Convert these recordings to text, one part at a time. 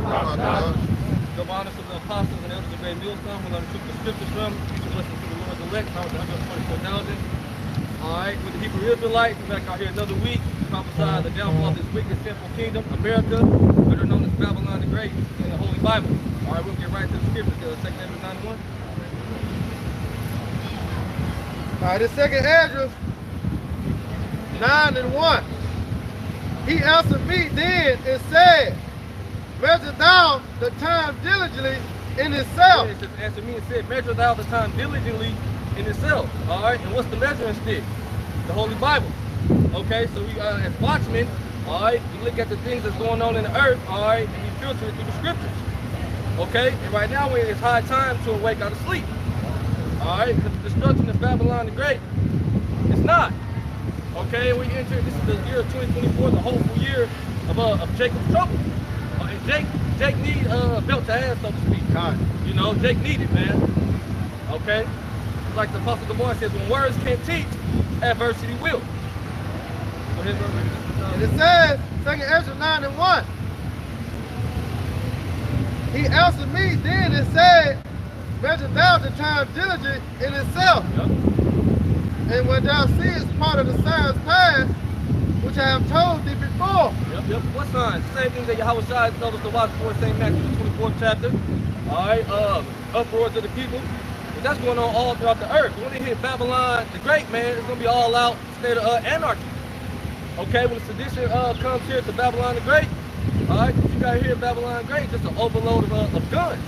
Give honor to the apostles and elders of great millstone. We're going to keep the scriptures from. Each of us to the Lord's elect. How was 144,000. All right, with the Hebrew Israelites, we're back out here another week. Prophesy the downfall of this wicked, sinful kingdom, America, better known as Babylon the Great, in the Holy Bible. All right, we'll get right to the scriptures. 2nd Ezra 9:1. All right, this 2nd Ezra 9:1. He answered me then and said, measure thou the time diligently in itself. Yeah, it just answered me and said, measure thou the time diligently in itself. All right, and what's the measuring stick? The Holy Bible. Okay, so we as watchmen, all right, we look at the things that's going on in the earth, all right, and we filter it through the scriptures. Okay, and right now it's high time to awake out of sleep. All right, because the destruction of Babylon the Great, it's not. Okay, we enter, this is the year of 2024, the hopeful year of Jacob's trouble. And Jake need a belt to ass, so to speak. You know, Jake needed, man. Okay? Like the Apostle Gomorrah says, when words can't teach, adversity will. Go ahead, brother. And it says, 2nd Ezra 9:1. He answered me then and said, measure thou the time diligent in itself. Yep. And when thou seest part of the signs past, which I have told thee before. Yep. What signs? Same thing that Yahweh Shai told us to watch for, St. Matthew, the 24th chapter. All right, uproars of the people. And that's going on all throughout the earth. When they hit Babylon the Great, man, it's going to be all out state of anarchy. Okay, when the sedition comes here to Babylon the Great, all right, you got here in Babylon the Great, just an overload of guns.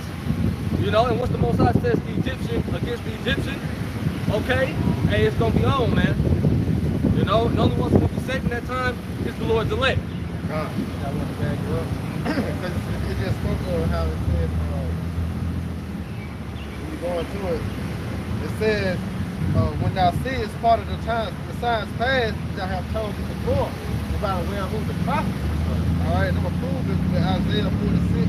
You know, and once the Most High says the Egyptian against the Egyptian, okay, hey, it's going to be on, man. You know, the only ones who will be safe in that time is the Lord's elect. I want to back you up. Because it just spoke of how it says, when you go into it, it says, when thou seest part of the signs past, which I have told you before, about aware who the prophet is. All right, I'm going to prove it with Isaiah 46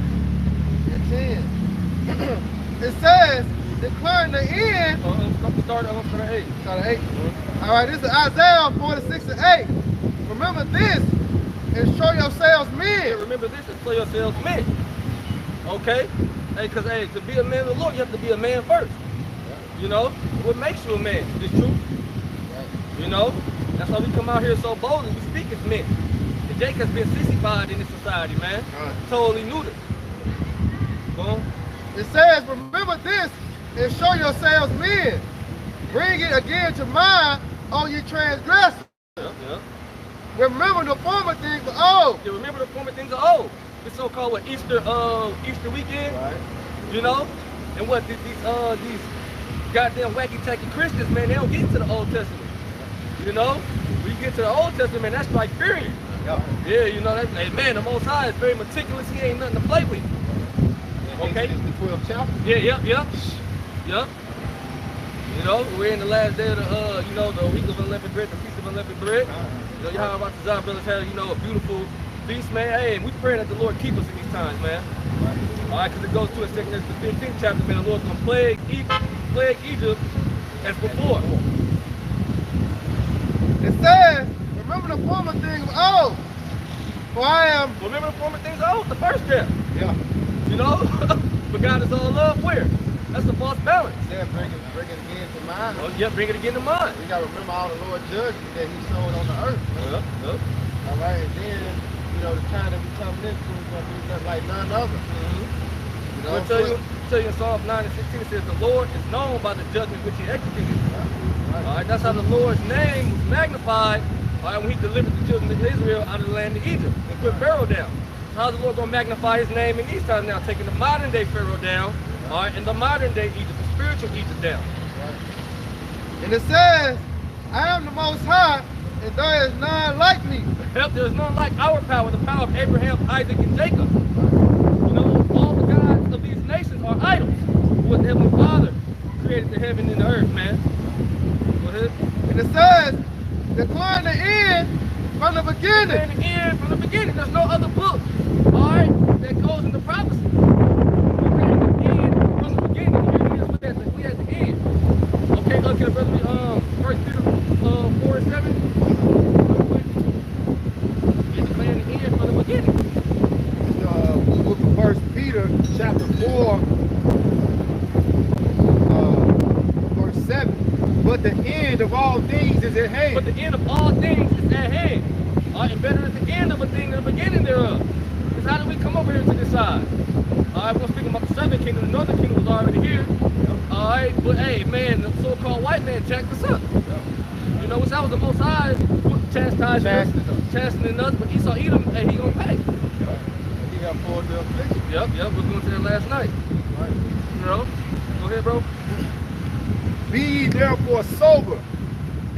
and 10. It says, declaring the end. Start at 8. Start at 8. All right, this is Isaiah 46 and 8. Remember this and show yourselves men. Yeah, remember this and show yourselves men. Okay? Hey, because, hey, to be a man of the Lord, you have to be a man first. You know? What makes you a man? This truth. You know? That's why we come out here so bold and we speak as men. And Jake has been sissified in this society, man. Totally neutered. Go on. It says, remember this and show yourselves men. Bring it again to mind, all ye transgressors. Yep. Remember the former things of old. Yeah, remember the former things of old. This so-called what, Easter weekend. Right. You know? And what these goddamn wacky tacky Christians, man, they don't get into the Old Testament. You know? When you get to the Old Testament, that's like period. Yep. Yeah, you know, that's, hey, man, the Most High is very meticulous. He ain't nothing to play with. Okay? The 12th chapter. Yeah. Yep. You know, we're in the last day of the, you know, the week of unleavened bread, the feast of unleavened bread. You know, y'all about the brothers had, you know, a beautiful feast, man. Hey, and we pray that the Lord keep us in these times, man. All right, because it goes to a 2nd Ezra, the 15th chapter, man. The Lord's going to plague Egypt as before. It says, remember the former things of old. For I am. Remember the former things of old, the first step. Yeah. You know? But God is all love where? That's the false balance. Yeah, bring it again to mind. Oh, yeah, bring it again to mind. We got to remember all the Lord's judgment that he showed on the earth. Yep. All right, and then, you know, the time that we coming into is going to be nothing like none other. You know, I'll tell you in Psalms 9 and 16, it says, the Lord is known by the judgment which he executed. Right. All right, that's how the Lord's name was magnified, all right, when he delivered the children of Israel out of the land of Egypt and put Pharaoh down. So how's the Lord going to magnify his name in these times now, taking the modern day Pharaoh down, all right, and the modern day Egypt, the spiritual Egypt down. Right. And it says, I am the Most High, and there is none like me. There is none like our power, the power of Abraham, Isaac, and Jacob. You know, all the gods of these nations are idols. What the Heavenly Father created the heaven and the earth, man. Go ahead. And it says, declaring the end from the beginning. Declaring the end from the beginning. There's no other book, all right, that goes into prophecy. Declaring the end from the beginning. Here we at the end. Okay, look at brother. 1 Peter 4 and 7. It's declaring the end from the beginning. Book of verse Peter chapter 4, verse 7. But the end of all things is at hand. But the end of all things is at hand. All right, and better is the end of a thing than the beginning thereof. Because how did we come over here to this side? All right, we're speaking about the southern kingdom. The northern kingdom was already here. All right, but hey, man, the so-called white man jacked us up. You know, that was the Most High chastening us, but Esau Edom, hey, he gonna pay. He got pulled the affliction. Yep, we were going to that last night. Right. You know, go ahead, bro. Be ye therefore sober,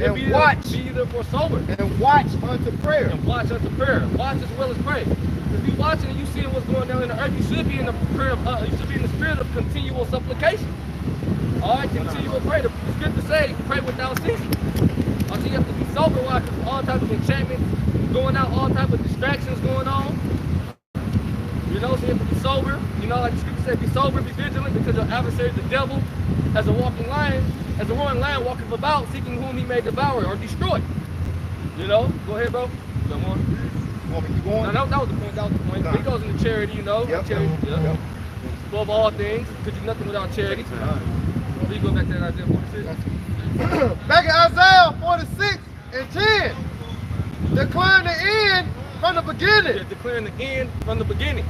and watch. Be ye therefore sober. And watch unto prayer. And watch unto prayer. Watch as well as pray. If you watching and you seeing what's going down in the earth, you should be in the prayer of, you should be in the spirit of continual supplication. All right, continual prayer. The scripture says, pray without ceasing. So you have to be sober. Why? Because all types of enchantments going out, all types of distractions going on. You know, so you have to be sober. You know, like the scripture says, be sober, be vigilant, because your adversary, the devil, as a walking lion, as a roaring lion, walketh about, seeking whom he may devour or destroy. You know, go ahead, bro. You want more? You want me to keep going? No, that was the point. That was the point. Nah. He goes into charity, you know. Yep. Charity, Yep. Above all things, could do nothing without charity. So you go back to that Isaiah 46. Back in Isaiah 46 and 10. Declaring the end from the beginning. Yeah, declaring the end from the beginning.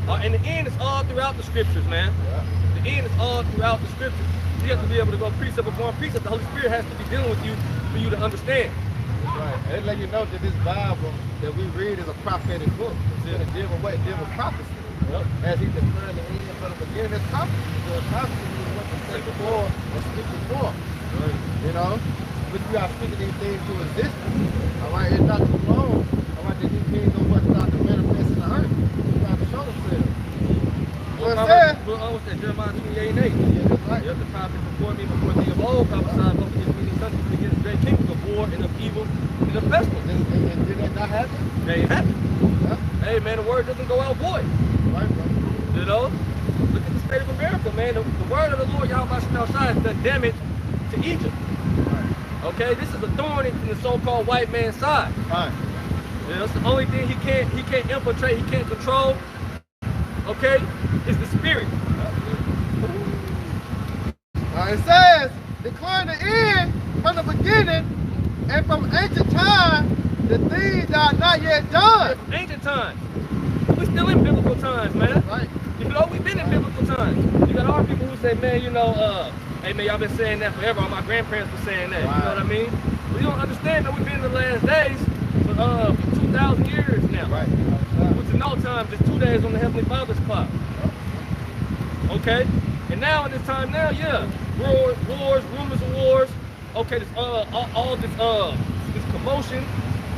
And the end is all throughout the scriptures, man. Yeah. The end is all throughout the scriptures. You have to be able to go precept upon precept. The Holy Spirit has to be dealing with you for you to understand. Right. And let you know that this Bible that we read is a prophetic book. It's going to deal with prophecy. Yep. As he declared the end from the beginning, it's prophecy. So prophecy is what you say before and speak before. Right. You know? But we are speaking these things to existence. All right, it's not too long. All right, that these things are what's not to manifest in the earth. It's not to show themselves. Well, it says, what's that? Jeremiah 28 and 8. Yeah, that's right. Yep, the prophet before me, before thee of old, prophesied both against many countries and against great kingdoms of war and of evil and of pestilence. And did that not happen? They ain't happen. Yeah. Hey, man, the word doesn't go out void. Right, bro. You know? Look at the state of America, man. The word of the Lord, Yahweh Shai, has done damage to Egypt. Okay, this is a thorn in the so-called white man's side. Right. You know, it's the only thing he can't infiltrate, he can't control. Okay, is the spirit. It says, declaring the end from the beginning and from ancient time, the things that are not yet done. From ancient times. We still in biblical times, man. Right. You know, we've been in biblical times. You got all people who say, man, you know, hey man, y'all been saying that forever. All my grandparents were saying that. Wow. You know what I mean? We don't understand that we've been in the last days for 2,000 years now. Right. Which is no time, just 2 days on the Heavenly Father's clock. Okay? And now in this time now, yeah, wars, rumors of wars. Okay, this all this commotion.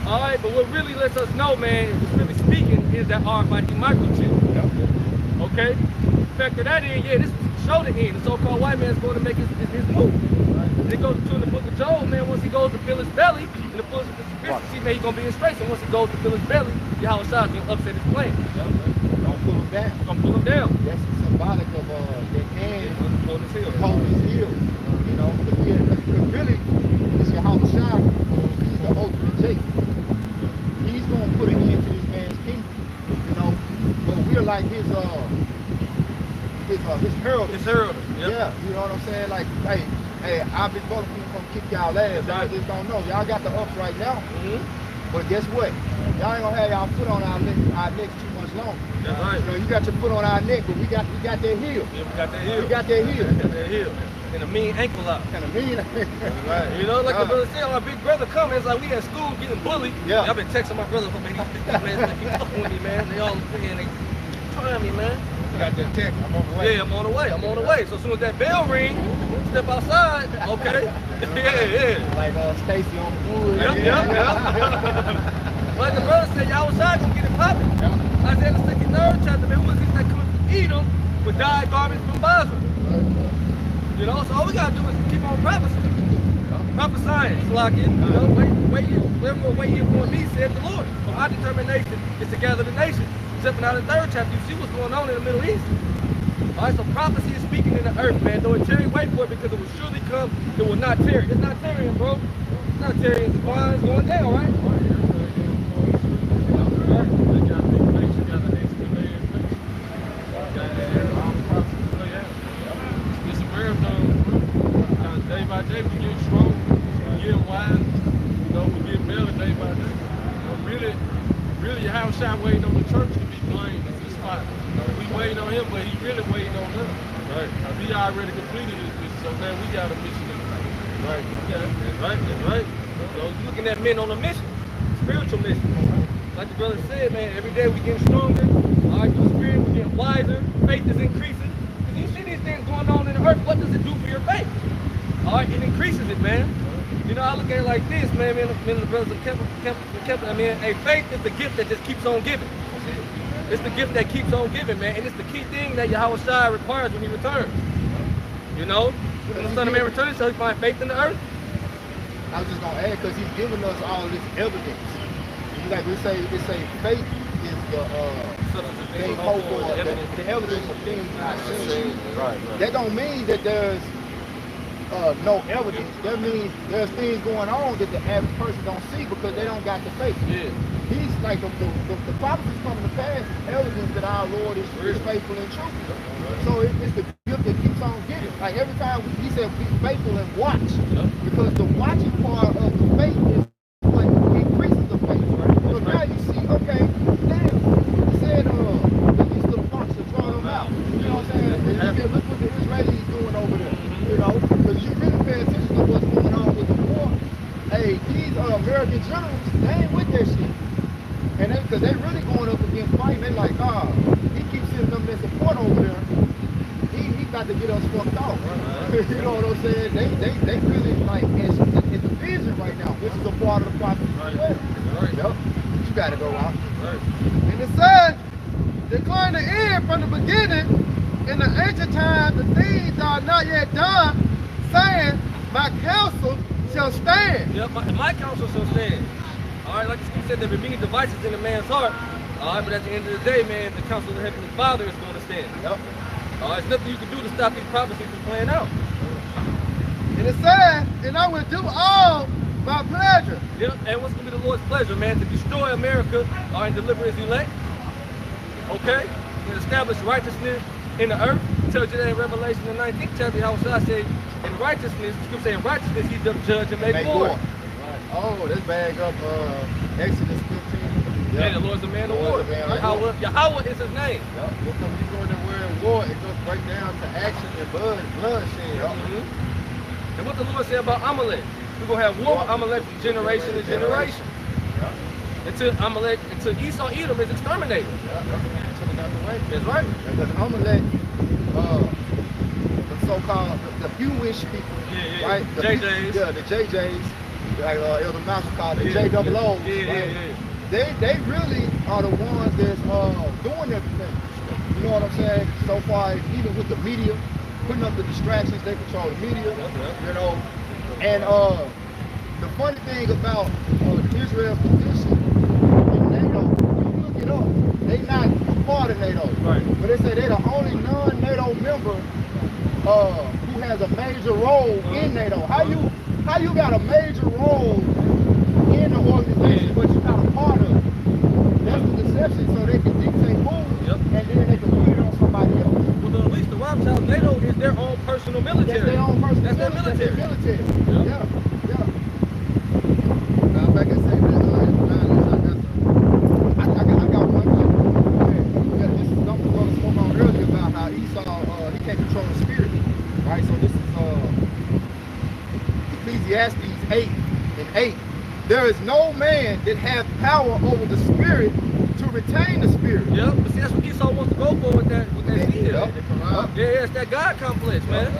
All right, but what really lets us know, man, really speaking, is that RFID microchip. Okay? Factor that in, yeah, this is show the end. The so-called white man's going to make his move. And it goes to in the book of Job, man, once he goes to fill his belly, in the book of the sufficiency, man, he's going to be in straits. And once he goes to fill his belly, Yahweh Shai is going to upset his plan. Don't pull him down. Don't pull him down. That's symbolic of the hand holding his heel. Holding his heel. You know, because really, it's Yahweh Shai, he's the ultimate Jake. He's going to put an end to this man's kingdom. You know, but we're like his herald. His herald. Yep. Yeah, you know what I'm saying? Like, hey, I've been going to kick y'all ass. Y'all just don't know. Y'all got the ups right now. But guess what? Y'all ain't gonna have y'all foot on our necks too much longer. That's right. You know, you got your foot on our neck, but we got that heel. Yeah, we got that heel. We got that heel. We got that heel. And a mean ankle lock. And a mean right. You know, like the brother said, our big brother coming, it's like we at school getting bullied. Yeah. I've been texting my brother, man, they keep fucking with me, man. They all they trying me, man. You got that text, I'm on the way. Yeah, I'm on the way. I'm on the way. So as soon as that bell ring, step outside, okay. Yeah. Like Stacy on the wood. Yep. Like the brother said, y'all was side gonna get it popping. Isaiah the 63rd chapter, man, who was this that coming from Edom with dyed garments from Basra? You know, so all we gotta do is keep on prophesying. Prophesying, lock it. You know, wait here for me, said the Lord. For my determination is to gather the nation. Stepping out of the 3rd chapter, you see what's going on in the Middle East. All right, so prophecy is speaking in the earth, man. Though it tarry, wait for it, because it will surely come. It will not tarry. It's not tarrying, bro. It's not tarrying. The vine is going down, right? Shai waiting on the church to be blamed. It's his spot. We waiting on him, but he really waiting on us. Right. He already completed his mission, so now we got a mission to do. Right. Yeah, that's right. That's right. So you're looking at men on a mission, spiritual mission. Like the brother said, man, every day we getting stronger. All right, through the spirit, we're getting wiser. Faith is increasing. Because you see these things going on in the earth, what does it do for your faith? All right, it increases it, man. You know, I look at it like this, man. Me and the brothers kept, I mean, a faith is the gift that just keeps on giving. It's the gift that keeps on giving, man. And it's the key thing that Yahweh Shai requires when he returns. You know, when the Son of Man returns, shall he find faith in the earth? I was just gonna add, because he's giving us all this evidence. Like we say faith is the thing hope for, the evidence of things not seen. Right. That don't mean that there's no evidence. That means there's things going on that the average person don't see because they don't got the faith. Yeah. He's like the prophecies coming to pass, evidence that our Lord is faithful and true. So it's the gift that keeps on giving. Like every time he said be faithful and watch, because the watching part of the faith is what increases the faith. So now you see, okay, damn, he said the least of the flocks to draw them out. You know what I'm saying? And you can look what the Israelis doing over there. You know, because you really pay attention to what's going on with the war. Hey, these American generals, they ain't with that shit. And because they really going up against fighting, they like, he keeps sending them their support over there. He got to get us fucked off. You know what I'm saying? They really like in division right now, which is a part of the prophecy as well. Right. Yep. You gotta go out. Right. And it says, declare the end from the beginning. In the ancient times, the things are not yet done, saying, my counsel shall stand. Yep, my counsel shall stand. All right, like the scripture said, there be many devices in a man's heart. All right, but at the end of the day, man, the counsel of the Heavenly Father is going to stand. Yep. All right, there's nothing you can do to stop these prophecies from playing out. And it says, and I will do all by pleasure. Yep, and what's going to be the Lord's pleasure, man? To destroy America and deliver his elect. Okay? And establish righteousness in the earth. It tells you that in Revelation, the 19th chapter, how I say, in righteousness, the scripture say, in righteousness, he doth judge and make war. Oh, let's bag up Exodus 15. Yeah, the Lord's a man of war. Yahweh is his name. Yep. Because when you go in the word war, it goes right down to action and bloodshed. Yep. And what the Lord said about Amalek, we're going to have war with Amalek from generation to generation. Yep. Until Esau Edom is exterminated. Yep. That's right. Because Amalek, the so-called, the Jewish people, right? The JJs. The JJs. Like Elder Malcolm called the JOOs. They really are the ones that's doing everything. You know what I'm saying? So far, even with the media, putting up the distractions, they control the media. You know, and the funny thing about Israel's position in NATO, you look it up, they not a part of NATO. Right. But they say they're the only non-NATO member who has a major role in NATO. How you got a major role in the organization, but you're not a part of it? That's the deception, so they can dictate moves, and then they can put it on somebody else. Well, at least the Rothschild NATO is their own personal military. That's their own personal That's their military. Yeah. Now, back and say that, I got one thing. Yeah, this is something we spoke on earlier about how Esau, he can't control the spirit. Right, so this is Ecclesiastes 8:8. There is no man that has power over the spirit to retain the spirit. Yep, but see, that's what Esau wants to go for with that seed. Yeah, it's that God complex, man.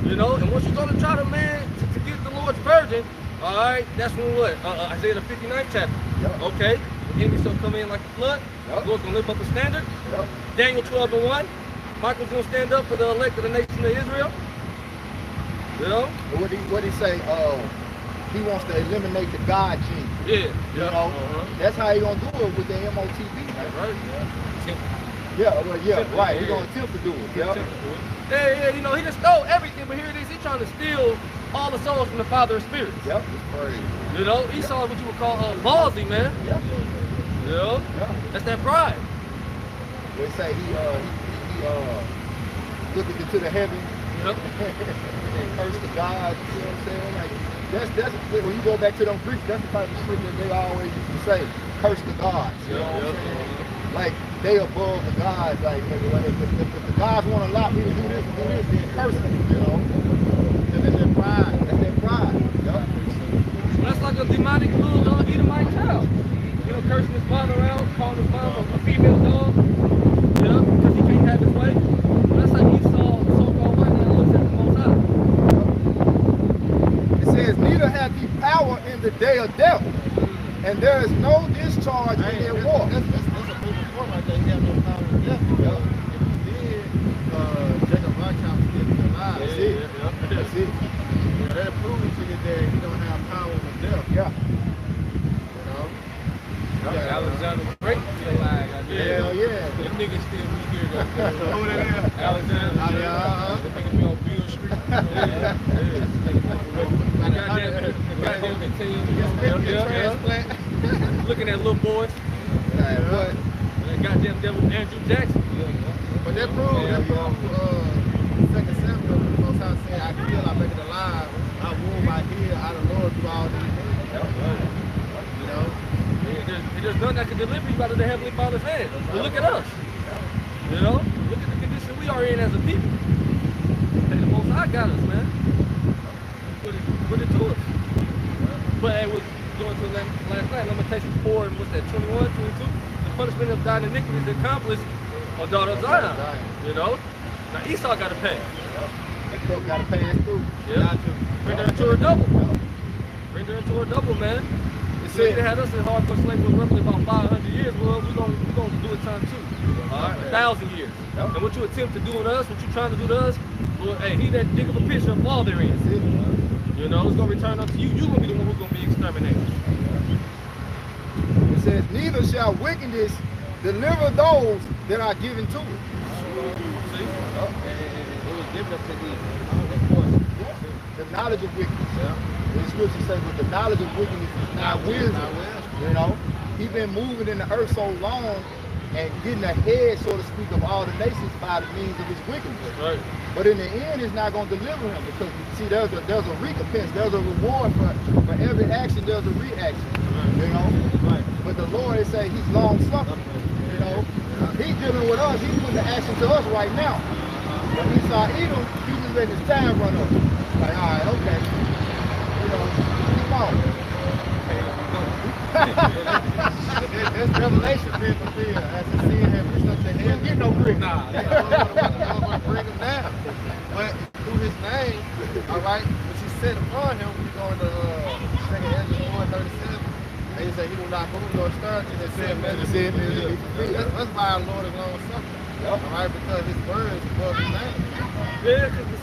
You know, and once you're going to try to, man, to get the Lord's virgin, all right, that's when what? Isaiah the 59th chapter. Okay, the enemy shall come in like a flood. The Lord's going to lift up a standard. Daniel 12:1. Michael's going to stand up for the elect of the nation of Israel. You know? What he say? He wants to eliminate the God gene. Yeah. You know? That's how he gonna do it with the MOTV. That's right. Right. He's gonna attempt to do it. Yeah, you know, he just stole everything, but here it is, he's trying to steal all the souls from the Father of Spirits. Yep, it's crazy. You know, Esau is what you would call ballsy, man. Yep. You know? That's that pride. They say he looking into the heaven Yep. And curse the gods, you know what I'm saying? Like, that's when you go back to them Greeks, that's the type of shit that they always used to say, curse the gods, you know what I'm saying? Like, they above the gods, like, if the gods want to allow me to do this, then curse them, you know? And that's their pride, yep. So that's like a demonic little Edomite child. You know, cursing his father out, calling his mom a female dog, you know, because he can't have his way. Well, that's like Esau, so-called white man, looks at the Most High. It says, neither have ye power in the day of death, and there is no discharge in their war. That's a moving point right there. He have no power in death. Yep. If he did, Jacob Rothschild would still be alive. That's it. Yep. That's it. Yeah, that proves to you that he don't have power in death. Yeah. You know? Yeah, Alexander the Great still alive. Hell yeah. Them niggas still be here though. Who that is? Alexander. Yeah. They niggas be on Beale Street. Looking at little boys. But That goddamn devil Andrew Jackson. that proves, 2 Samuel, the Most High said, I kill, I make it alive, I wound, I heal, I the Lord do all these things. You know? There's nothing that can deliver you out of the Heavenly Father's hand. But look at us. You know? Look at the condition we are in as a people. And the Most High got us, man. Put it to us. But it was going to last night, Lamentations 4 and what's that, 21, 22? The punishment of thine iniquity is accomplished on daughter of Zion. You know? Now Esau got to pay. Esau got to pay his food. Yeah. Bring her into a double. Bring her into a double, man. So they had us in hardcore slavery for roughly about 500 years. Well, we're gonna do it time too. All right, 1,000 years. Yep. And what you attempt to do to us, what you trying to do to us, well, hey, he that dig of a picture of all therein. You know, it's gonna return unto you. You're gonna be the one who's gonna be exterminated. It says, neither shall wickedness deliver those that are given to it. See? It was given up to these. The knowledge of wickedness. Yeah. The scripture says, but the knowledge of wickedness is not wisdom. You know, he's been moving in the earth so long and getting ahead, so to speak, of all the nations by the means of his wickedness. Right. But in the end, it's not going to deliver him because, see, there's a recompense, there's a reward for every action. There's a reaction. You know. Right. But the Lord is saying he's long suffering. You know, he's dealing with us. He's putting the action to us right now. When he saw Edom, he just letting his time run up. Like, all right, okay. You know, keep on. That's revelation being fulfilled. As the sin had reached up to him, get no grip. Nah, I'm going to bring him down. But through his name, all right, which he set upon him, we go into 2 Ezra 4:37. And he said, he will not move nor stir to the sin. That's why our Lord is long suffering. All right, because his word is above his name. Yeah, because the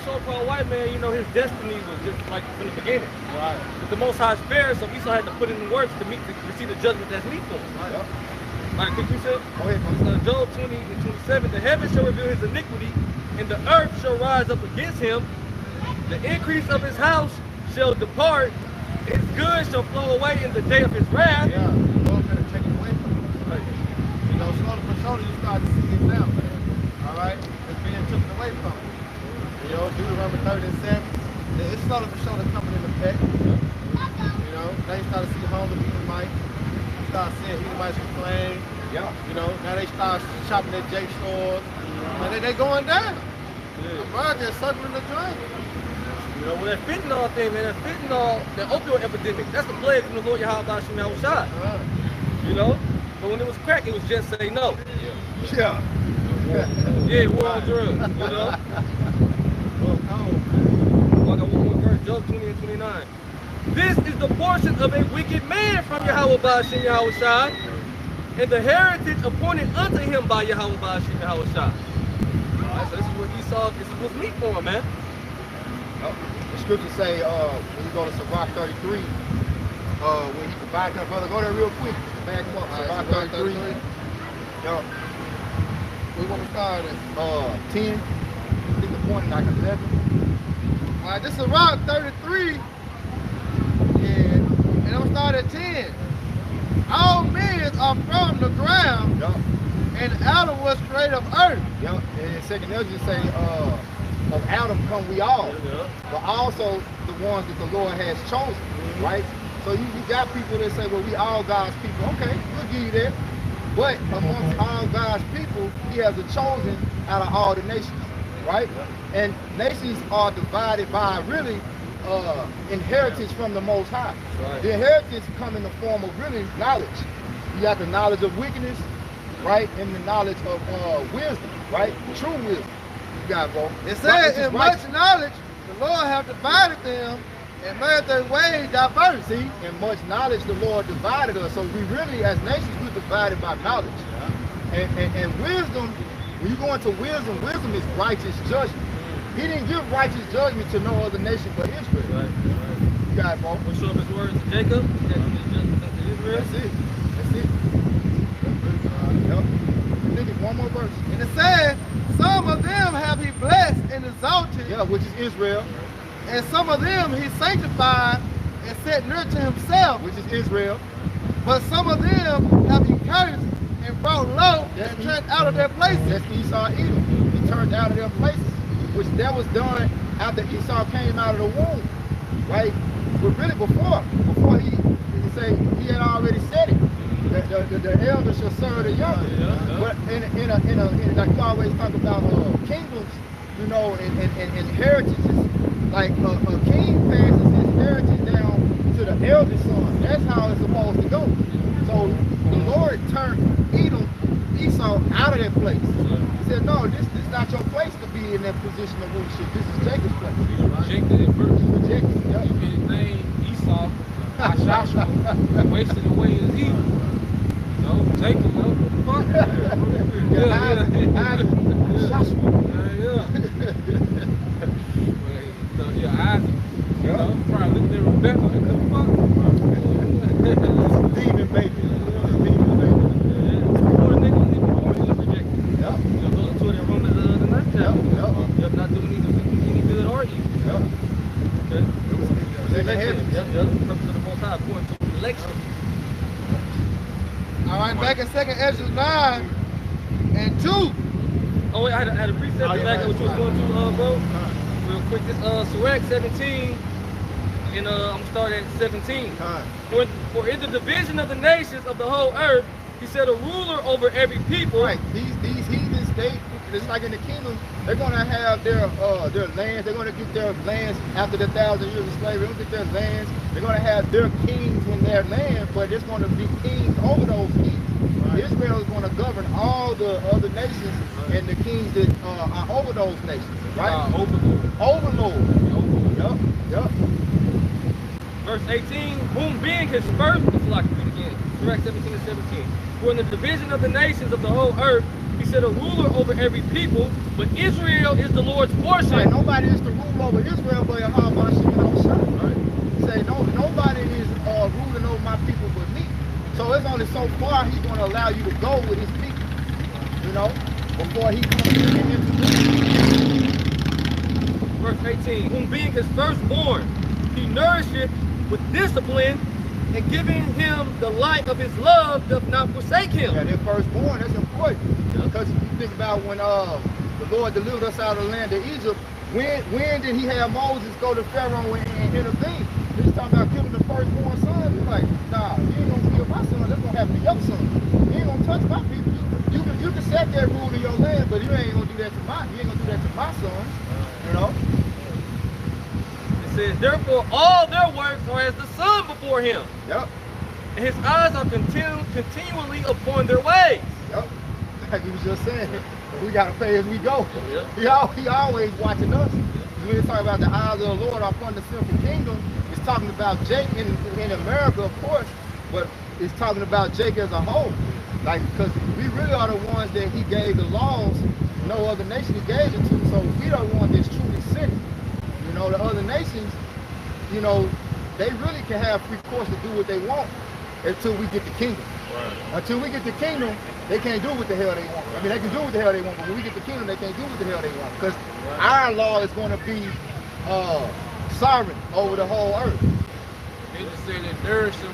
so-called white man, you know, his destiny was just like from the beginning. Right. But the Most High is fair, so Esau had to put in the works to receive the judgment that's meet for him. Right. All right, quick precept. Go ahead, Job 20 and 27, the heavens shall reveal his iniquity, and the earth shall rise up against him. The increase of his house shall depart, his goods shall flow away in the day of his wrath. Yeah, the Lord's going to take it away from him. Right. You know, slowly but surely you start to see it now, man. All right? It's being taken away from him. You know, Deuteronomy 30:7. It's slowly but surely coming in effect. You know, now you start to see homes of Edomites. You start seeing Edomites complain. Yeah. You know, now they start shopping at J stores. And they going down. America is circling the drain. You know, when that fentanyl thing, man, that fentanyl, the opioid epidemic, that's the plague from the Lord Yahweh Shai. You know? But when it was crack, it was just say no. Yeah. Yeah, war on drugs, you know? Like I want one verse, Job 20 and 29. This is the portion of a wicked man from Yahweh Ba'ashem Yahweh Shai, and the heritage appointed unto him by Yahweh Ba'ashem Yahweh Shai. Alright, so this is what Esau, this is what's meat for him, man. The scriptures say, when you go to Sirach 33, when he provided that brother, go there real quick. Back him up, Sirach 33. Yo. We want to start at 10. I think the point like 11. Alright, this is Sirach 33. And I'm gonna start at 10. All men are from the ground, and Adam was created of earth. Yep. And second Ezra say, of Adam come we all, Yeah. but also the ones that the Lord has chosen, right? So you got people that say, well, we all God's people. Okay, we'll give you that. But amongst all God's people, he has a chosen out of all the nations, right? And nations are divided by really inheritance from the Most High. Right. The inheritance come in the form of really knowledge. You got the knowledge of wickedness, right? And the knowledge of wisdom, right? True wisdom. You got, bro. It says, in much knowledge, the Lord have divided them and made their ways diverse. See, in much knowledge, the Lord divided us. So we really, as nations, we're divided by knowledge. And wisdom, when you go into wisdom, wisdom is righteous judgment. He didn't give righteous judgment to no other nation but Israel. Right. You got it, bro. We'll show up his words to Jacob. That he was just to Israel. That's it. That's it. Yep. I think it's one more verse. And it says, some of them have he blessed and exalted, Yeah, which is Israel, and some of them he sanctified and set near to himself. which is Israel. But some of them have he cursed and brought low That's and me. turned out of their places. That's Esau, Edom. He turned out of their places, which that was done after Esau came out of the womb, right? But really before he say he had already said it. The elder shall serve the younger. Yeah. But in like you always talk about kingdoms, you know, and inheritances. Like a king passes his heritage down to the eldest son. That's how it's supposed to go. So the Lord turned Esau out of that place. He said, no, this is not your place to be in that position of rulership. This is Jacob's place. He rejected it first. Rejected. Yep. He made his name Esau, not Joshua. He wasted away his evil. So Jacob, what the fuck? Isaac, Joshua. Yeah, Isaac. You know, probably looked at Rebecca like, what the fuck? Demon baby. Not doing any good or evil. Yep. Okay. Election. Yep. Purpose of the Most High, according to election. All right, back in 2nd Ezra 9 and 2. Oh wait, I had a precept back at what you was going to, bro. Real quick, this Sirach 17, and I'm gonna start at 17. For in the division of the nations of the whole earth, he set a ruler over every people. Right. These heathens, it's like in the kingdom, they're gonna have their lands. They're gonna get their lands after the 1,000 years of slavery. They're gonna get their lands. They're gonna have their kings in their land, but it's gonna be kings over those kings. Right. Israel is gonna govern all the other nations and the kings that are over those nations. Right. Overlord. Yep. Verse 18, whom being his first, like read again, Sirach 17 and 17. For in the division of the nations of the whole earth, he set a ruler over every people, but Israel is the Lord's portion. Right. Nobody is to rule over Israel, but Yahweh right? Say nobody is ruling over my people but me. So it's only so far he's going to allow you to go with his people, you know, before he comes in and introduces. Verse 18, whom being his firstborn, he nourisheth with discipline, and giving him the light of his love doth not forsake him. Yeah, their firstborn, that's important. Because you think about when the Lord delivered us out of the land of Egypt, when did he have Moses go to Pharaoh and intervene? He's talking about killing the firstborn son. He's like, nah, you ain't gonna kill my son, that's gonna happen to your son. You ain't gonna touch my people. You can set that rule in your land, but you ain't gonna do that to my son, you know? It says, therefore all their works are as the sun before him. Yep. And his eyes are continually upon their ways. Yep. Like he was just saying, we gotta pay as we go. Yep. He always watching us. When it's talking about the eyes of the Lord upon the sinful kingdom, it's talking about Jake in America, of course, but it's talking about Jake as a whole. Like, because we really are the ones that he gave the laws, no other nation he gave it to, so we are the ones that's truly sinning. You know, the other nations, you know, they really can have free course to do what they want until we get the kingdom. Right. Until we get the kingdom, they can't do what the hell they want. I mean, they can do what the hell they want, but when we get the kingdom, they can't do what the hell they want. Because our law is going to be sovereign over the whole earth. They just say they nourish him.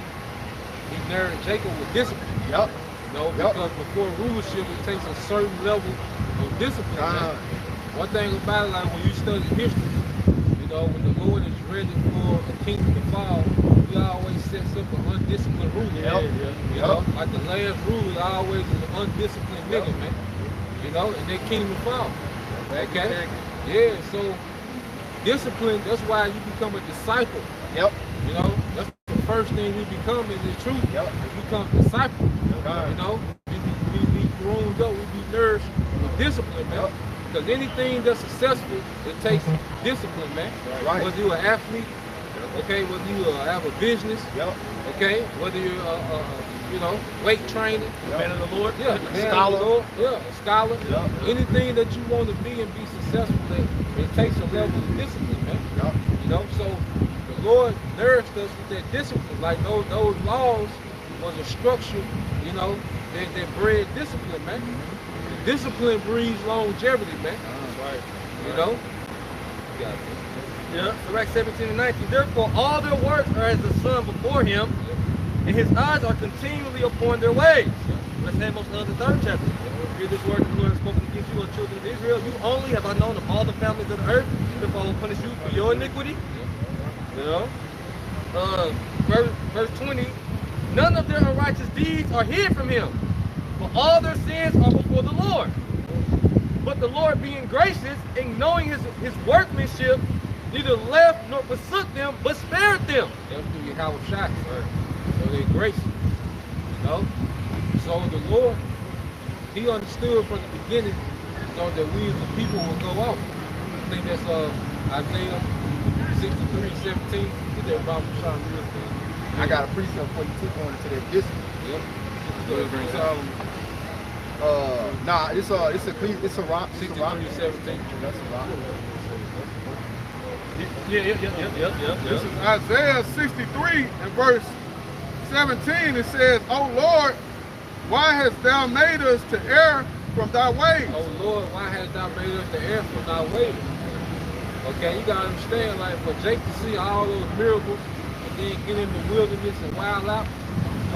He nourished Jacob with discipline. Yep. You know, because before rulership, it takes a certain level of discipline. one thing about it, like when you study history, you know, when the Lord is ready for a kingdom to fall, he always sets up an undisciplined ruler. You know, like the last ruler always is an undisciplined nigga, man. You know, and that kingdom fall. Okay? Yeah, so discipline, that's why you become a disciple. You know, that's the first thing we become in the truth. We become disciples. You know, we be groomed up, we be nourished with discipline, man. Because anything that's successful, it takes discipline, man. Whether you're an athlete, okay, whether you have a business, okay, whether you're you know, weight training, man of the Lord, scholar, a scholar, anything that you want to be and be successful in, it takes a level of discipline, man. You know, so the Lord nourished us with that discipline. Like those laws was a structure, you know, that bred discipline, man. The discipline breeds longevity, man. You know? So Acts 17 and 19. Therefore, all their works are as the sun before him, and his eyes are continually upon their ways. Let's Amos 3rd chapter. Hear this word the Lord has spoken against you, O children of Israel. You only have I known of all the families of the earth, therefore I will punish you for your iniquity. You know? Verse 20. None of their unrighteous deeds are hid from him, for all their sins are before the Lord. But the Lord being gracious, and knowing his workmanship, neither left nor forsook them, but spared them. That's through your house shots, right? So they're gracious. You know? So the Lord, he understood from the beginning, you know, that we as the people will go out. I think that's Isaiah 63:17. Get that Bible shot real quick. I got a precept for you too going into that discipline. Nah, it's a rock. 63:17. That's a rock. This is Isaiah 63 and verse 17. It says, "O Lord, why hast thou made us to err from thy ways?" Oh Lord, why hast thou made us to err from thy ways? Okay, you gotta understand, like for Jake to see all those miracles and then get in the wilderness and wild out,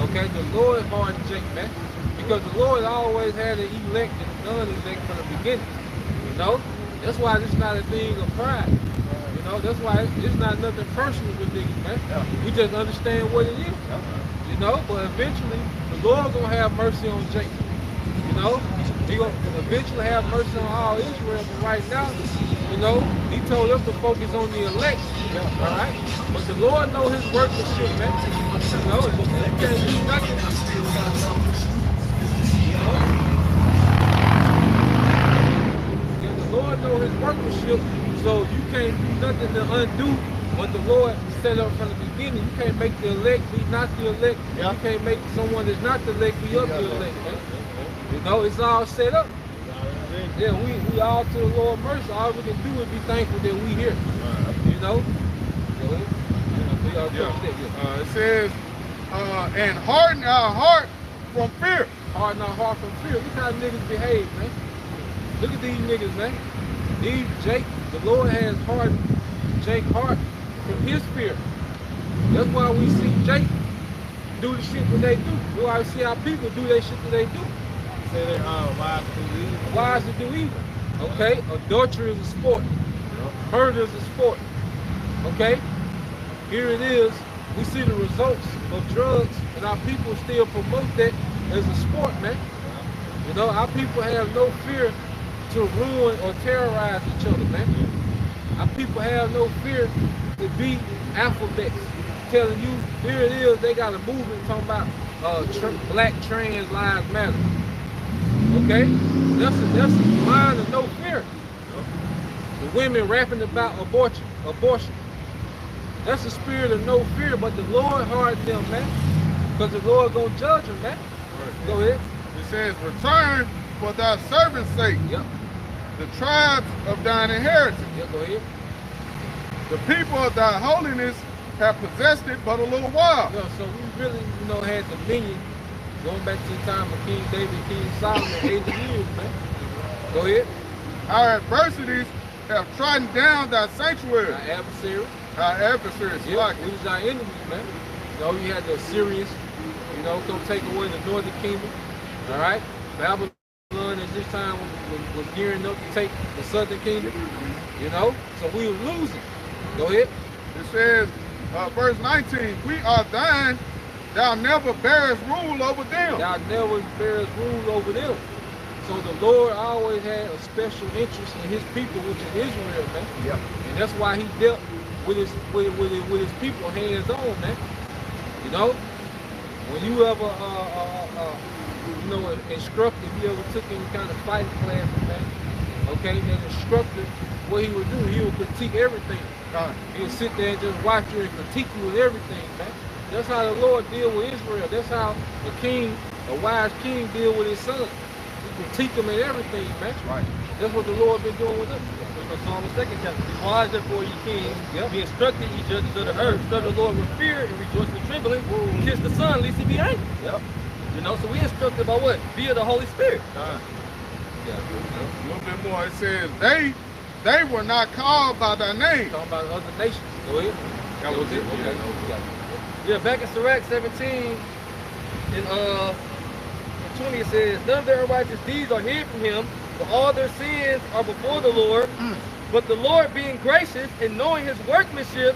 okay, the Lord hardened Jake, man. Because the Lord always had an elect and non-elect from the beginning. You know? That's why this is not a thing of pride. You know, that's why it's not nothing personal with niggas, man. We just understand what it is. You know, but eventually the Lord gonna have mercy on Jake. You know? He gonna eventually have mercy on all Israel, but right now, you know, he told us to focus on the elect. Alright? But the Lord knows his workmanship, man. You know, he can't do nothing. The Lord knows his workmanship, so you can't do nothing to undo what the Lord set up from the beginning. You can't make the elect be not the elect. You can't make someone that's not the elect be up the elect, man. You know, it's all set up. Yeah, we all to the Lord mercy. All we can do is be thankful that we here. You know? It says, and harden our heart from fear. Harden our heart from fear. Look how niggas behave, man. Look at these niggas, man. Jake, the Lord has hardened Jake's heart from his fear. That's why we see Jake do the shit that they do. That's why we see our people do that shit that they do. Say they're wise to do evil. Wise to do evil. Okay? Adultery is a sport. Murder is a sport. Okay? Here it is. We see the results of drugs, and our people still promote that as a sport, man. You know, our people have no fear to ruin or terrorize each other, man. Our people have no fear to be alphabets, telling you, here it is, they got a movement talking about black trans lives matter. Okay? That's a mind of no fear. The women rapping about abortion. That's a spirit of no fear, but the Lord hardened them, man. Because the Lord gonna judge them, man. Go ahead. It says, return for thy servant's sake. The tribes of thine inheritance. Go ahead. The people of thy holiness have possessed it but a little while. So we really, you know, had dominion going back to the time of King David, King Solomon, 80 years, man. Go ahead. Our adversities have trodden down thy sanctuary. Our adversaries. Our adversaries. We was our enemies, man. You know, you had the Assyrians, you know, come take away the northern kingdom. All right? Babylon is this his time was gearing up to take the southern kingdom, you know? So we were losing. Go ahead. It says, verse 19, we are thine, thou never bearest rule over them. Thou never bearest rule over them. So the Lord always had a special interest in his people, which is Israel, man. Yep. And that's why he dealt with his people hands on, man. You know, when you ever you know, an instructor, if you ever took any kind of fighting classes, man, okay, that instructor, what he would do, he would critique everything. He would sit there and just watch you and critique you with everything, man. That's how the Lord deal with Israel. That's how a king, a wise king, deal with his son. He critique them in everything, man. Right. That's what the Lord been doing with us. Psalm the 2nd chapter. Be wise therefore ye kings, be instructed ye judges of the earth. Serve the Lord with fear and rejoice with trembling. Kiss the Son, lest he be angry. Yep. You know, so we instructed by what? Via the Holy Spirit. A little bit more. It says, they were not called by thy name. Talking about other nations. Go ahead. That was it. Okay. Yeah, back in Sirach 17, in 20 it says, none of their unrighteous deeds are hid from him, but all their sins are before the Lord. But the Lord being gracious and knowing his workmanship,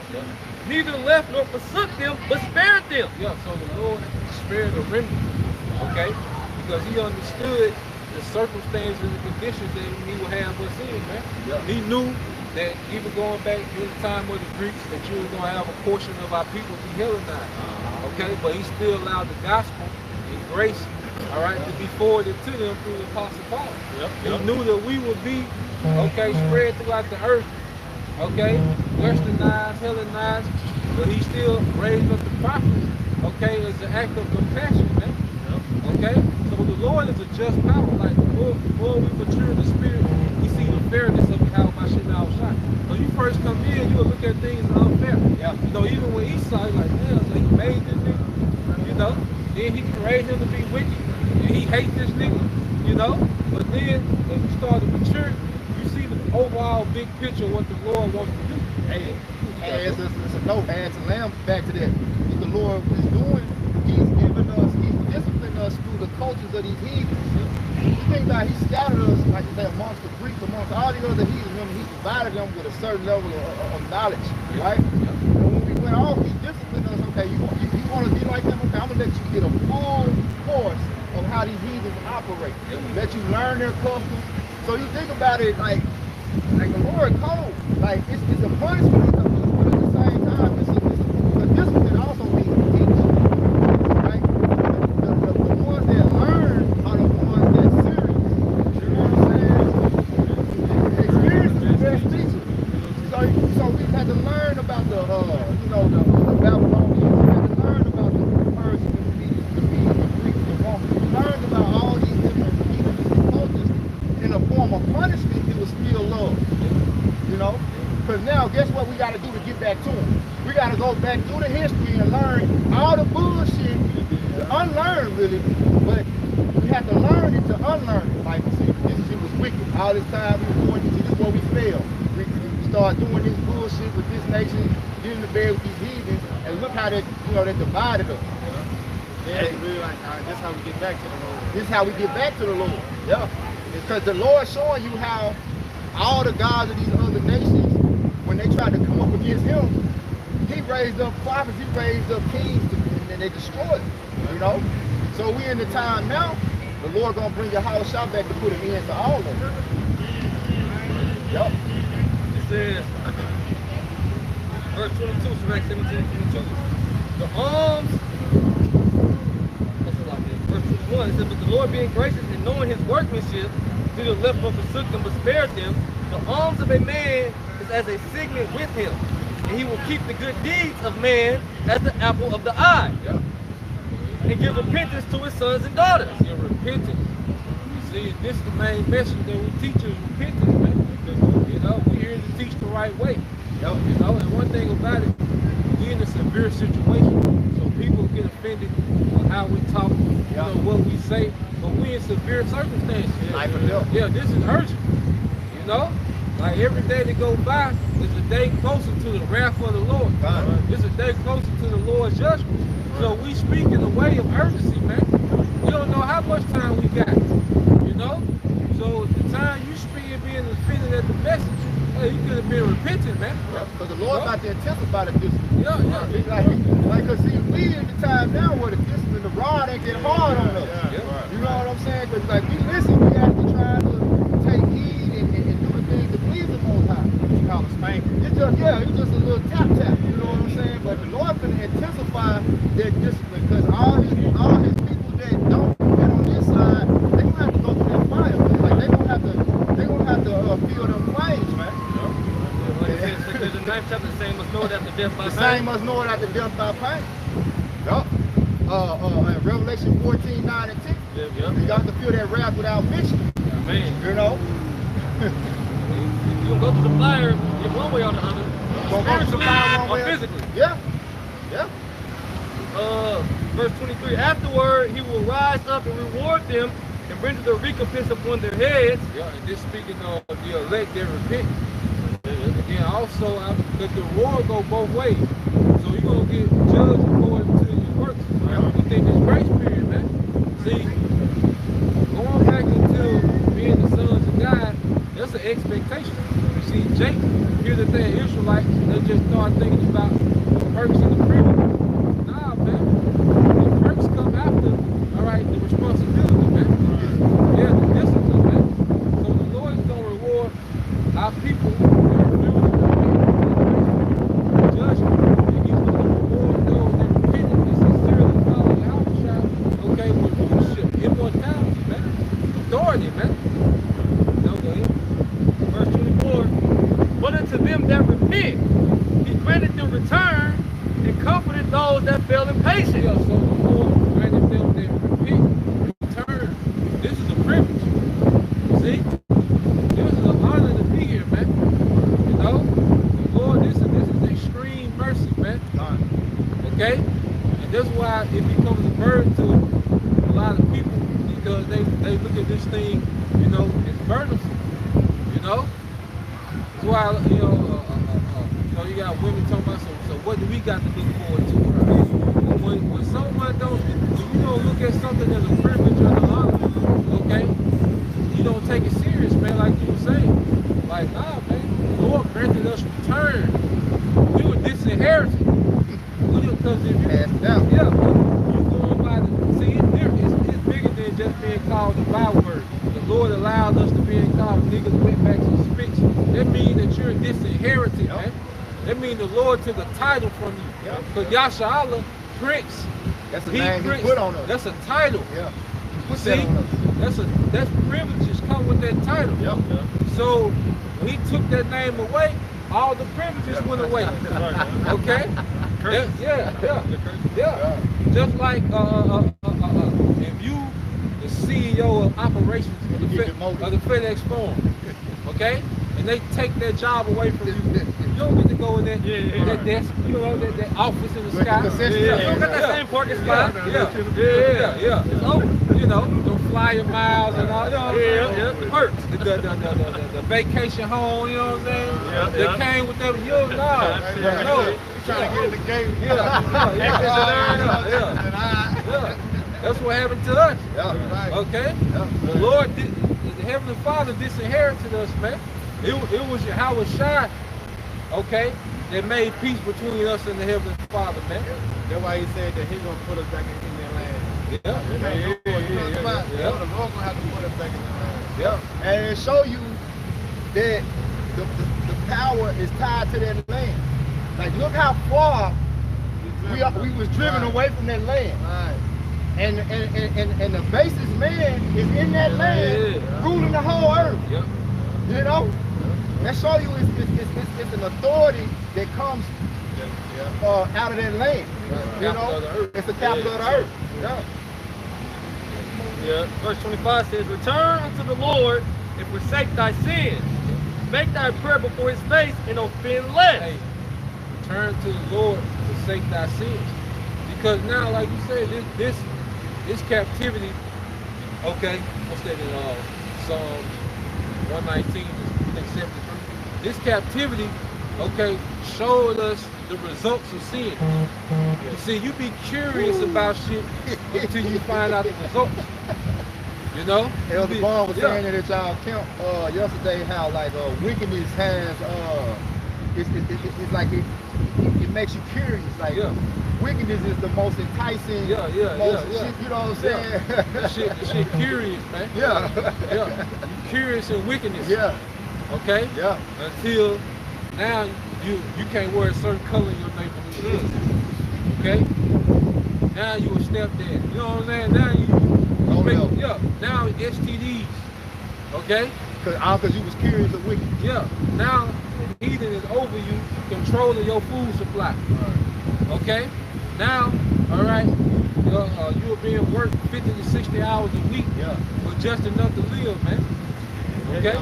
neither left nor forsook them, but spared them. Yeah, so the Lord spared the remnant, okay? Because he understood the circumstances and the conditions that he would have us in, man. Yep. He knew that even going back in the time of the Greeks, that you were going to have a portion of our people be Hellenized, okay? But he still allowed the gospel and grace, all right, to be forwarded to them through the Apostle Paul. He knew that we would be, okay, spread throughout the earth, okay, westernized, Hellenized, but he still raised up the prophets, okay, as an act of compassion, man. Okay? So the Lord is a just power. Like the more we mature in the spirit, we see the fairness of how my shit now shot. When you first come in, you'll look at things as unfair. Yeah. You know, even when Esau, he's like, damn, so he made this nigga, you know, then he created him to be wicked, and he hates this nigga, you know. But then when you start to mature, you see the overall big picture of what the Lord wants to do. Hey, it's a note, add to lamb back to that. What the Lord is doing, he's giving us, he's disciplining us through the cultures of these heathens. You think that he scattered us, like you say, amongst the Greeks, amongst all the other heathens. Remember, he provided them with a certain level of knowledge, right? And when we went off, he disciplined us. Okay, you want to be like them? Okay, I'm going to let you get a full course of how these heathens operate. Let you learn their customs. So you think about it like the Lord cold. Like, it's a punishment, but at the same time, it's a discipline also means to teach. Right? The ones that learn are the ones that serious. You know what I'm saying? Experience is the best teacher. So we had to learn about the Babylonians. We had to learn about the Persians, the Medes, the Greeks, the Romans. We learned about all these different cultures. In a form of punishment, it was still love. You know? Because now, guess what we got to do to get back to them? We got to go back through the history and learn all the bullshit, to unlearn really, but we have to learn it to unlearn it. Like, see, this shit was wicked. All this time we were doing this, this is where we failed. We start doing this bullshit with this nation, getting to bed with these heathens, and look how that, that divided us. Yeah, it's really like, this is how we get back to the Lord. This is how we get back to the Lord. Yeah. Because the Lord showing you how all the gods of these other nations, when they tried to come up against him, he raised up prophets, he raised up kings, and they destroyed them, you know? So we in the time now, the Lord gonna bring your house shop back to put an end to all of them. Yep. It says, verse 22, Sirach 17:22. The alms, verse 21, it says, but the Lord being gracious and knowing his workmanship, neither left nor forsook them, but spared them. The alms of a man is as a signet with him, and he will keep the good deeds of man as the apple of the eye, and give repentance to his sons and daughters. Give repentance. You see, this is the main message that we teach is repentance, man. You know, we're here to teach the right way. You know, and one thing about it, we're in a severe situation, so people get offended on how we talk, you know, what we say, but we're in severe circumstances. Life and death. Yeah, this is urgent. You know, like every day that goes by is a day closer to the wrath of the Lord. It's a day closer to the Lord's judgment. So we speak in a way of urgency, man. We don't know how much time we got, you know? So at the time you spend being offended at the message, hey, you could have been repentant, man. Because the Lord about to intensify the discipline. Yeah. It's like, cause see, we in the time now where the discipline, the rod ain't getting hard on us. Yeah. You know what I'm saying? Because like we listen, we actually trying to take heed and do the things that please the Most High. You call it spanking. It's just a little tap. You know what I'm saying? But the Lord can intensify their discipline because all his people that don't get on this side, they gonna have to go through that fire, man. Like they gonna have to feel them flames, man. Like it says in the 9th chapter, the same must know that the death by The pain. same must know that the death by pain. Yup. Revelation 14, 9 and 10. Yep. You got to feel that wrath without mention. Man. You know? You gonna go through the fire in one way or the other. Spiritually or physically. Yeah. Verse 23, afterward he will rise up and reward them and render the recompense upon their heads. Yeah, and this speaking of the elect that repent. And then also, because the reward go both ways. So you're going to get judged according to your works. Right? Within this grace period, man. See, going back into being the sons of God, that's an expectation. You see, Jacob, here that they're Israelites, they just start thinking about the perks and the privilege. Nah, man. The perks come after, all right, the responsibility, man. Yeah, the discipline, man. So the Lord is going to reward our people that refuse to repent, judgment, and He's going to reward those that repent and sincerely follow Yahweh, okay, with rulership, immortality, man, authority, man. No, go ahead. Verse 24, but unto them that repent, he granted them return and comforted those that fell in patience. Yeah, so the Lord granted them that repent, return. This is a privilege. See? This is an honor to be here, man. You know? The Lord, this is extreme mercy, man. Okay? And that's why it becomes a burden to a lot of people because they look at this thing, you know, it's burdensome. You know? That's why, you know, you got women talking about, so what do we got to look forward to? Right? When someone when you don't look at something as a privilege or an honor, okay? You don't take it serious, man, like you were saying. Like, nah, man, the Lord granted us return. We were disinherited. Because if you, you're going by the, see, it's bigger than just being called the byword. The Lord allowed us to be called niggas, wetbacks, and spits. That means that you're disinherited, man. That means the Lord took a title from you. Because Yasha Allah, Prince. That's the name he put on us. That's a title. Yeah. See, that's privileges come with that title. So when he took that name away, all the privileges went away. Okay? Yeah. Just like if you the CEO of operations of the FedEx Forum, okay? And they take that job away from you. You don't get to go in that desk, you know, that office in the sky. You don't got that same parking spot. Yeah. It's over. You know, don't fly your miles and all. You know, the perks, the vacation home. You know what I'm saying? They came with them. You know, Trying to get in the game. That's what happened to us. Okay? The Lord, the Heavenly Father disinherited us, man. It was Yahweh Shai, okay, that made peace between us and the Heavenly Father, man. That's why he said that he's going to put us back in that land. The Lord gonna have to put us back in the land. And it show you that the power is tied to that land. Like, look how far we was driven away from that land. And the basis man is in that land, ruling the whole earth. You know? That show you it's an authority that comes out of that land. You know? It's the capital of the earth. Verse 25 says, return unto the Lord and forsake thy sins. Make thy prayer before his face and offend less. Hey, return to the Lord and forsake thy sins. Because now, like you said, this captivity, okay, what's that in Psalms 119, I think 73. This captivity, okay, showed us the results of sin. You see, you be curious about shit until you find out the results. You know? Elder Bond was saying that at y'all camp yesterday how like wickedness has it's like it makes you curious. Like wickedness is the most enticing. Shit, you know what I'm saying? That shit curious, man. You curious in wickedness. Okay? Until now you can't wear a certain color in your neighborhood. Okay? Now you a stepdad. You know what I'm saying? Now now STDs. Okay? Because you was curious of wickedness. Now heathen is over you, controlling your food supply. Okay? Now, all right, you're being worked 50 to 60 hours a week for just enough to live, man. Okay?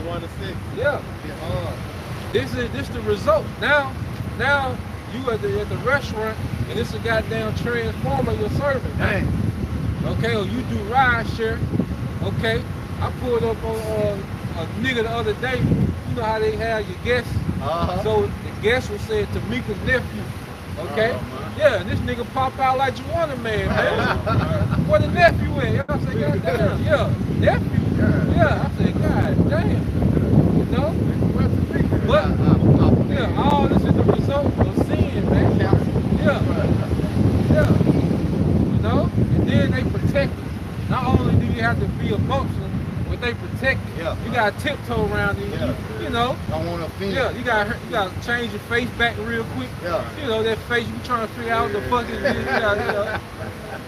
This is the result. Now you at the restaurant and it's a goddamn transformer you're serving. Dang. Okay, or you do ride share. Okay, I pulled up on a nigga the other day. You know how they have your guests. So the guest was saying Tamika's nephew. Okay, and this nigga pop out like you want a man. Where the nephew at? I said, God damn, nephew. I said, God damn. You know? But all this is the result of sin, man. You know? And then they protect you. Not only do you have to be amongst them, but they protect you. You gotta tiptoe around these. You know? I want to offend. You gotta change your face back real quick. You know, that face you trying to figure out what the fuck it is. You know,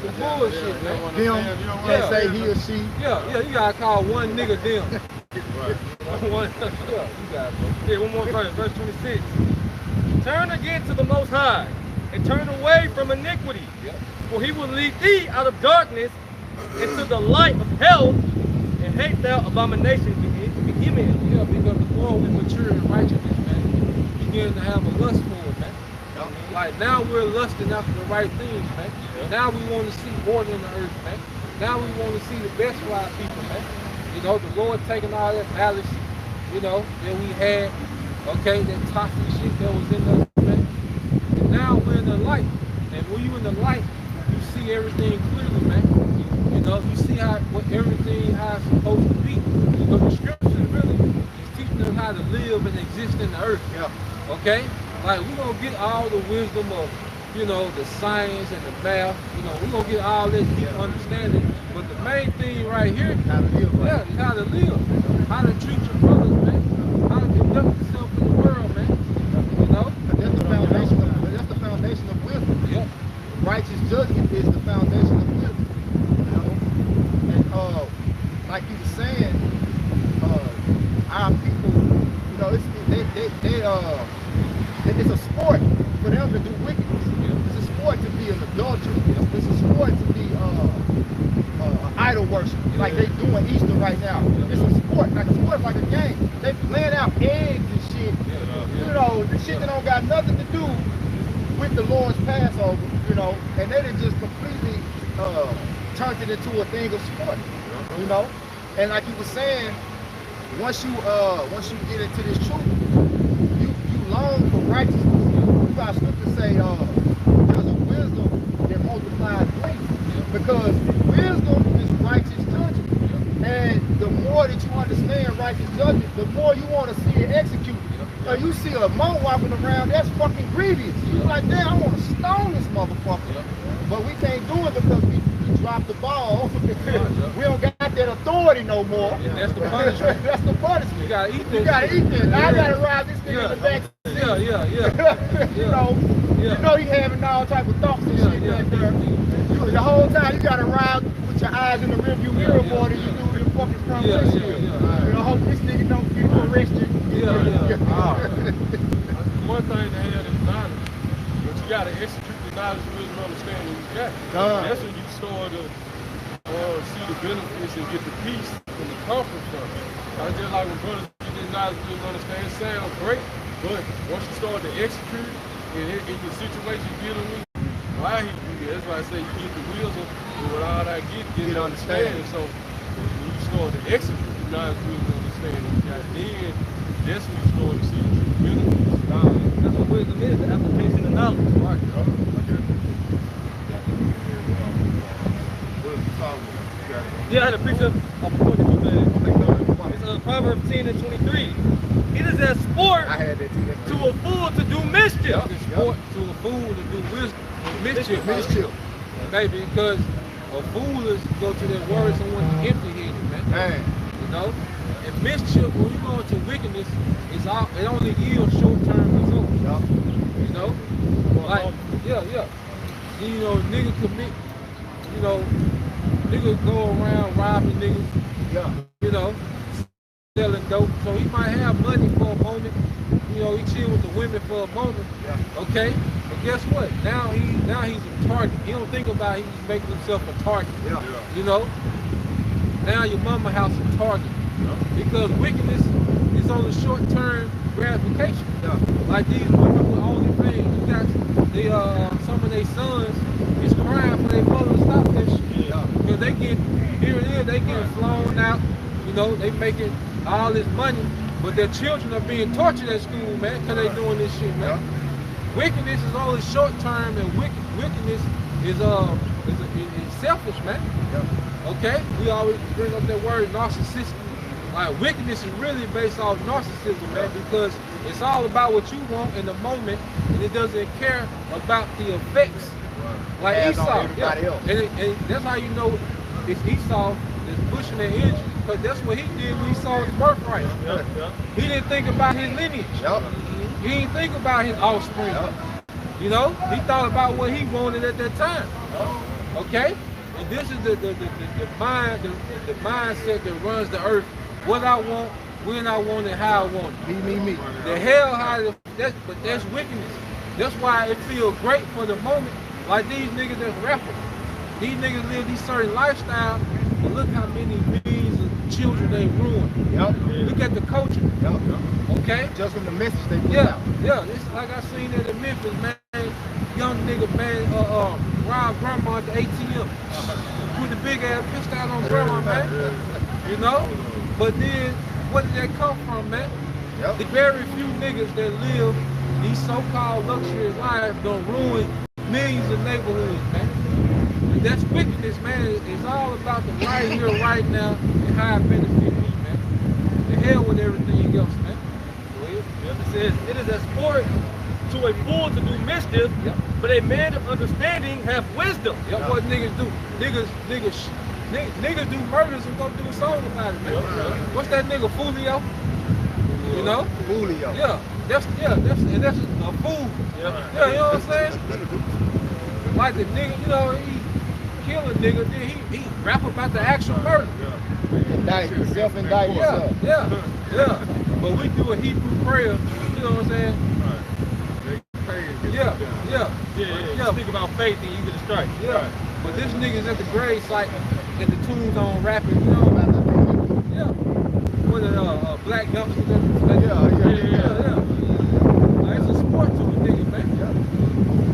the bullshit, man. Them, can't say he or she. You gotta call one nigga them. One more verse, verse 26. Turn again to the Most High, and turn away from iniquity. For he will lead thee out of darkness into the light of health, and hate thou abominations beginnings. Because the more we mature in righteousness, man, we begin to have a lust for it, man. Like now we're lusting after the right things, man. Now we want to see order in the earth, man. Now we want to see the best for our people, man. You know, the Lord taking all that malice, you know, that we had, okay, that toxic shit that was in us, man. And now we're in the light. And when you're in the light, you see everything clearly, man. You know, you see how everything how it's supposed to be. Because the scripture really is teaching us how to live and exist in the earth. Okay? Like we're gonna get all the wisdom of, you know, the science and the math, you know, we're gonna get all this deep understanding. But the main thing right here is how to live, how to treat your brothers, man, how to conduct yourself in the world, man. You know? That's the foundation of wisdom. Righteous judgment is the foundation of wisdom. You know? And like you were saying, our people, you know, it's a sport for them to do wickedness. It's a sport to be an adulterer. It's a sport to be idol worship, like they doing Easter right now. It's a sport, like a game. They laying out eggs and shit. You know, the shit that don't got nothing to do with the Lord's Passover. You know, and they done just completely turned it into a thing of sport. You know, and like you were saying, once you get into this truth, you long for righteousness. You got scripture say there's a wisdom that multiplies grace, because wisdom is righteous judgment, and the more that you understand righteous judgment, the more you want to see it executed. So you see a monk walking around, that's fucking grievous. You're like, damn, I want to stone this motherfucker, but we can't do it because we dropped the ball. We don't got that authority no more. And that's the punishment. That's the punishment. You gotta eat this. You gotta eat this. I gotta ride this nigga in the back seat. You know he having all type of thoughts and shit back there. The whole time you gotta ride with your eyes in the rearview mirror more than you do the fucking front windshield. You know, hope this nigga don't get arrested. One thing to have is knowledge, but you gotta execute the knowledge, wisdom, understanding you got. That's when you start to see the benefits and get the peace and the comfort from it. I just like when brothers get this knowledge, wisdom, understanding, it sounds great, but once you start to execute it, in the situation you're dealing with, why he do that? That's why I say you get the wisdom, and with all that get the understanding. So when you start to execute the knowledge, wisdom, understanding you got, then that's when you start to see the true benefits. That's what wisdom is, the application of knowledge. Right. Yeah, the precept of Proverbs 10 and 23. It is a sport I had that too. to a fool to do mischief. It's a sport to a fool to do mischief. Mischief. Baby, because a fool is go to their word, someone empty-headed, man. You know? And mischief, when you go into wickedness, it only yields short-term results. You know? Like, yeah. You know, nigga commit, you know, nigga go around robbing niggas, you know, selling dope. So he might have money for a moment, you know, he chill with the women for a moment, okay? But guess what? Now he's a target. He don't think about he's making himself a target. You know? Now your mama house is a target. Because wickedness is on the short-term gratification. Like these women with OnlyFans, you got some of their sons is crying for their mother to stop that shit. Because they get, here it is, they getting flown out, you know, they making all this money, but their children are being tortured at school, man, because they doing this shit, man. Wickedness is only short-term, and wickedness is selfish, man. Okay? We always bring up that word narcissistic. Like, wickedness is really based off narcissism, man, because it's all about what you want in the moment, and it doesn't care about the effects. Like Esau, and that's how you know it's Esau that's pushing the energy, because that's what he did when he saw his birthright. He didn't think about his lineage. He didn't think about his offspring. You know, he thought about what he wanted at that time. Okay? And this is the mindset that runs the earth. What I want, when I want it, how I want it. Me. The hell, but that's wickedness. That's why it feels great for the moment. Like these niggas that's rapping. These niggas live these certain lifestyles, but look how many millions of children they ruin. Look at the culture. Okay? Just from the message they put out. It's like I seen that in Memphis, man. Young nigga, man, robbed grandma at the ATM. Put the big ass pistol out on grandma, man. You know? But then, where did that come from, man? The very few niggas that live these so-called luxurious lives don't ruin millions of neighborhoods, man. And that's wickedness, man. It's all about the right here, right now, and how it benefit me, man. The hell with everything else, man. It says, it is a sport to a fool to do mischief, but a man of understanding have wisdom. What niggas do. Niggas do murders and go do a song about it, man. What's that nigga, Fulio? You know? Fulio. That's a fool. You know what I'm saying? Like the nigga, you know, he kill a nigga, then he rap about the actual murder. Self-indict yourself. Yeah. But we do a Hebrew prayer, you know what I'm saying? Yeah. Speak about faith and you get a strike. But this nigga's at the grave site and the tunes on rapping, you know? With a black youngster. Like, it's a sport to a nigga, man.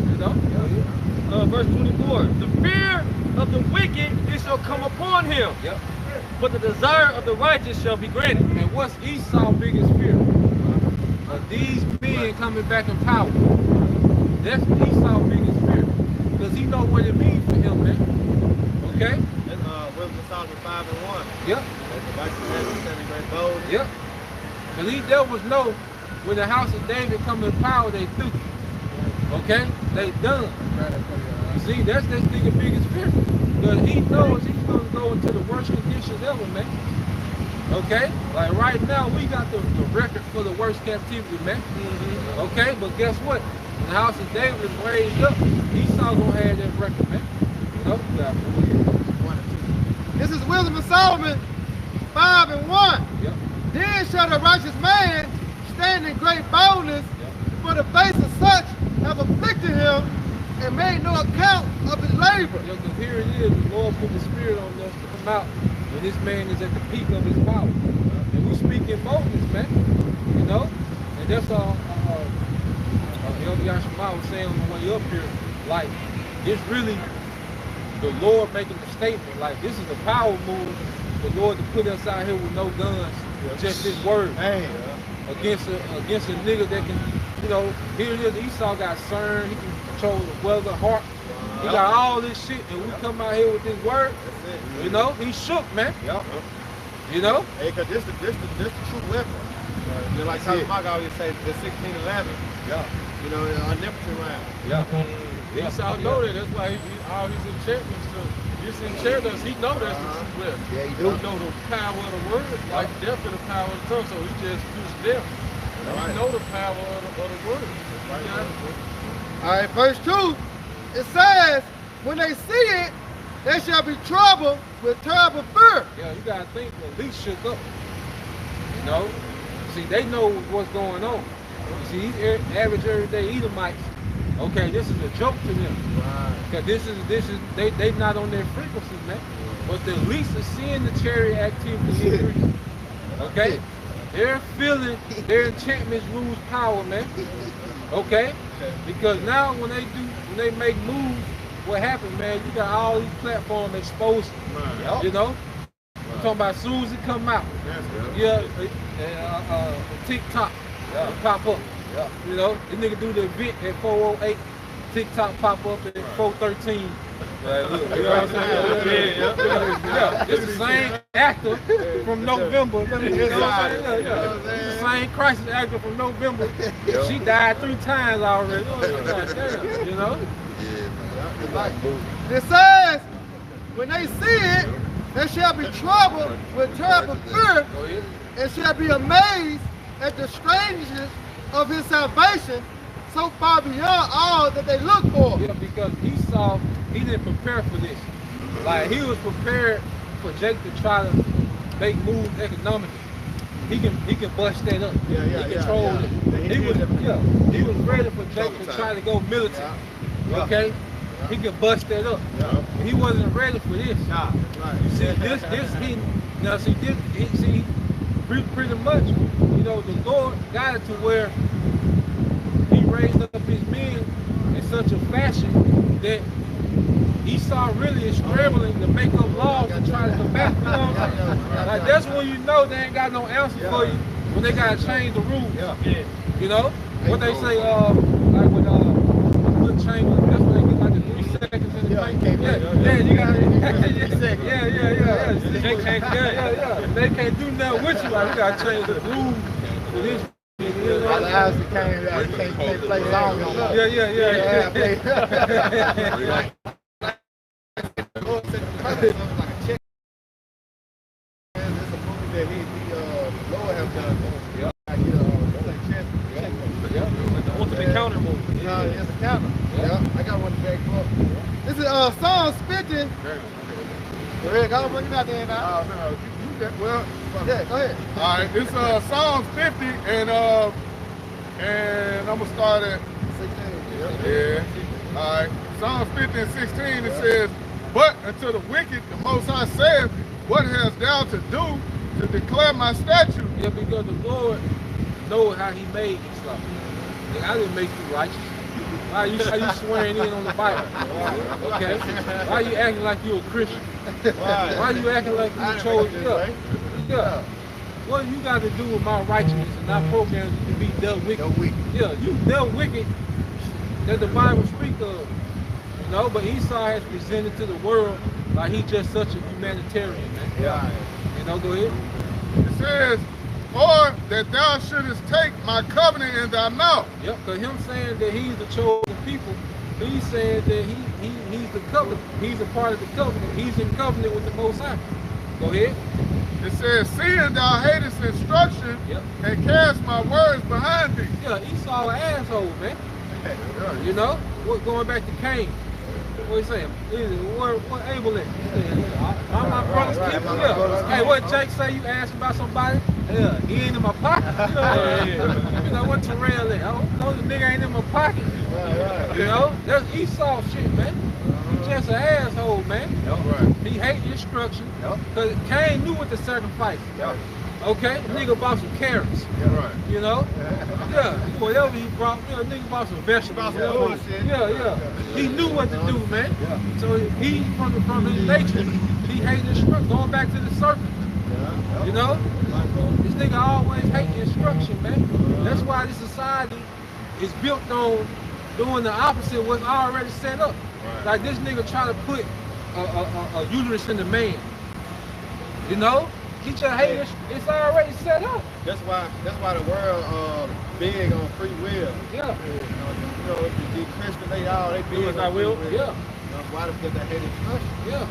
You know? Verse 24. The fear of the wicked it shall come upon him. But the desire of the righteous shall be granted. And what's Esau's biggest fear? These men coming back in power. That's Esau's biggest fear. Because he know what it means for him, man. Okay? That's Wisdom of Solomon 5 and 1. That's the righteous man great bold. Because these devils know when the house of David come in power, they through. Okay? They done. You see, that's this nigga's biggest fear. Because he knows he's going to go into the worst conditions ever, man. Okay? Like right now, we got the record for the worst captivity, man. Okay? But guess what? When the house of David is raised up, Esau gonna have that record, man. You know? This is Wisdom of Solomon 5 and 1. Then shall the righteous man stand in great boldness, for the face of such have afflicted him and made no account of his labor. Because here it is, the Lord put the Spirit on us to come out when this man is at the peak of his power. And we speak in boldness, man. You know? And that's all Elder Yashima was saying on the way up here, like, it's really the Lord making a statement. Like, this is a power move, the Lord to put us out here with no guns, just his word. Against a nigga that can, you know, here it is, Esau got CERN, he can control the weather, heart. He got all this shit, and we come out here with this word. You know, he shook, man. You know? Hey, cause this the true weapon. You know, like Thomas Mark always say, the 1611. Yeah. You know, omnipotent round. Yeah. Esau know that. That's why all his enchantments to disenchant us. He know that's the true weapon. Yeah, he do. He know the power of the word, like death and the power of the tongue. So he just used death. He know the power of the word. All right, verse 2, it says, when they see it, they shall be troubled with terrible fear. Yeah, you gotta think at least shook up. You know? See, they know what's going on. You see, these average everyday Edomites, okay, this is a joke to them. Right. Cause this is they not on their frequency, man. But the least of seeing the chariot activity increase. Okay? They're feeling their enchantments lose power, man. Okay? Because now when they make moves, what happens, man, you got all these platforms exposed. Right. You know? I'm talking about as soon as it come out. TikTok pop up. Yeah. You know, this nigga do the event at 408, TikTok pop up at 413. You know what I'm saying? Yeah. It's the same actor from November. You know what I'm saying? Yeah. It's the same crisis actor from November. She died 3 times already. Damn, you know? It says, when they see it, they shall be troubled with terrible fear, and shall be amazed at the strangeness of his salvation, so far beyond all that they look for. Yeah, because Esau, he didn't prepare for this. Like, he was prepared for Jake to try to make moves economically. He can bust that up. He controlled it. He was ready for Jake to try to go military. Okay? He could bust that up. He wasn't ready for this. You see, pretty much, you know, the Lord got it to where he raised up his men in such a fashion that Esau really is scrambling to make up laws to try to combat them. You know what I'm saying? Like, that's when you know they ain't got no answer for you, when they gotta change the rules. You know? What they say, like with Will Chamberlain, that's when they get like the 3 seconds in the paint. You gotta They can't do nothing with you, like we gotta change the rules for this. Otherwise, you can't play long on that. The ultimate counter move. It's a counter. I got one back up. This is Psalms 50. Go ahead, go bring it out there now. Well, Yeah, go ahead. all right, it's Psalms 50, and I'm gonna start at 16. all right. Psalms 50 and 16, it says, "But unto the wicked, the Most High saith, What hast thou to do to declare my statutes?" Yeah, because the Lord knows how he made Islam. I didn't make you righteous. Why are you swearing in on the Bible? Okay? Why are you acting like you're a Christian? Why are you acting like you chose? Yeah. What you got to do with my righteousness and not program you to be dealt wicked? Yeah, you dealt wicked that the Bible speaks of. You know, but Esau has presented to the world like he's just such a humanitarian, man. You know, go ahead. It says, "Or that thou shouldest take my covenant in thy mouth." Yep, because him saying that he's the chosen people, he's saying that he's the covenant. He's a part of the covenant. He's in covenant with the Most High. Go ahead. It says, "Seeing thou hatest instruction, and cast my words behind thee." Yeah, Esau an asshole, man. You know, going back to Cain. What he saying? What Abel is? All my brothers keeping up. Hey, what Jake say? You asked about somebody? Yeah, he ain't in my pocket. You know what Terrell is? I don't know, the nigga ain't in my pocket. You know, that's Esau shit, man. He's just an asshole, man. He hate instruction. Cause Cain knew what to sacrifice. Okay, nigga bought some carrots. You know? Whatever he brought, nigga bought some vegetables. He knew what to do, man. So he, from his nature, he hated instruction. Going back to the serpent. You know? This nigga always hate instruction, man. That's why this society is built on doing the opposite of what's already set up. Like this nigga try to put a uterus in the man. You know? get your haters. It's already set up. That's why the world big on free will. Yeah. You know, the Christian, they big on free will. Yeah. Why? Because they hate discussion. Yeah.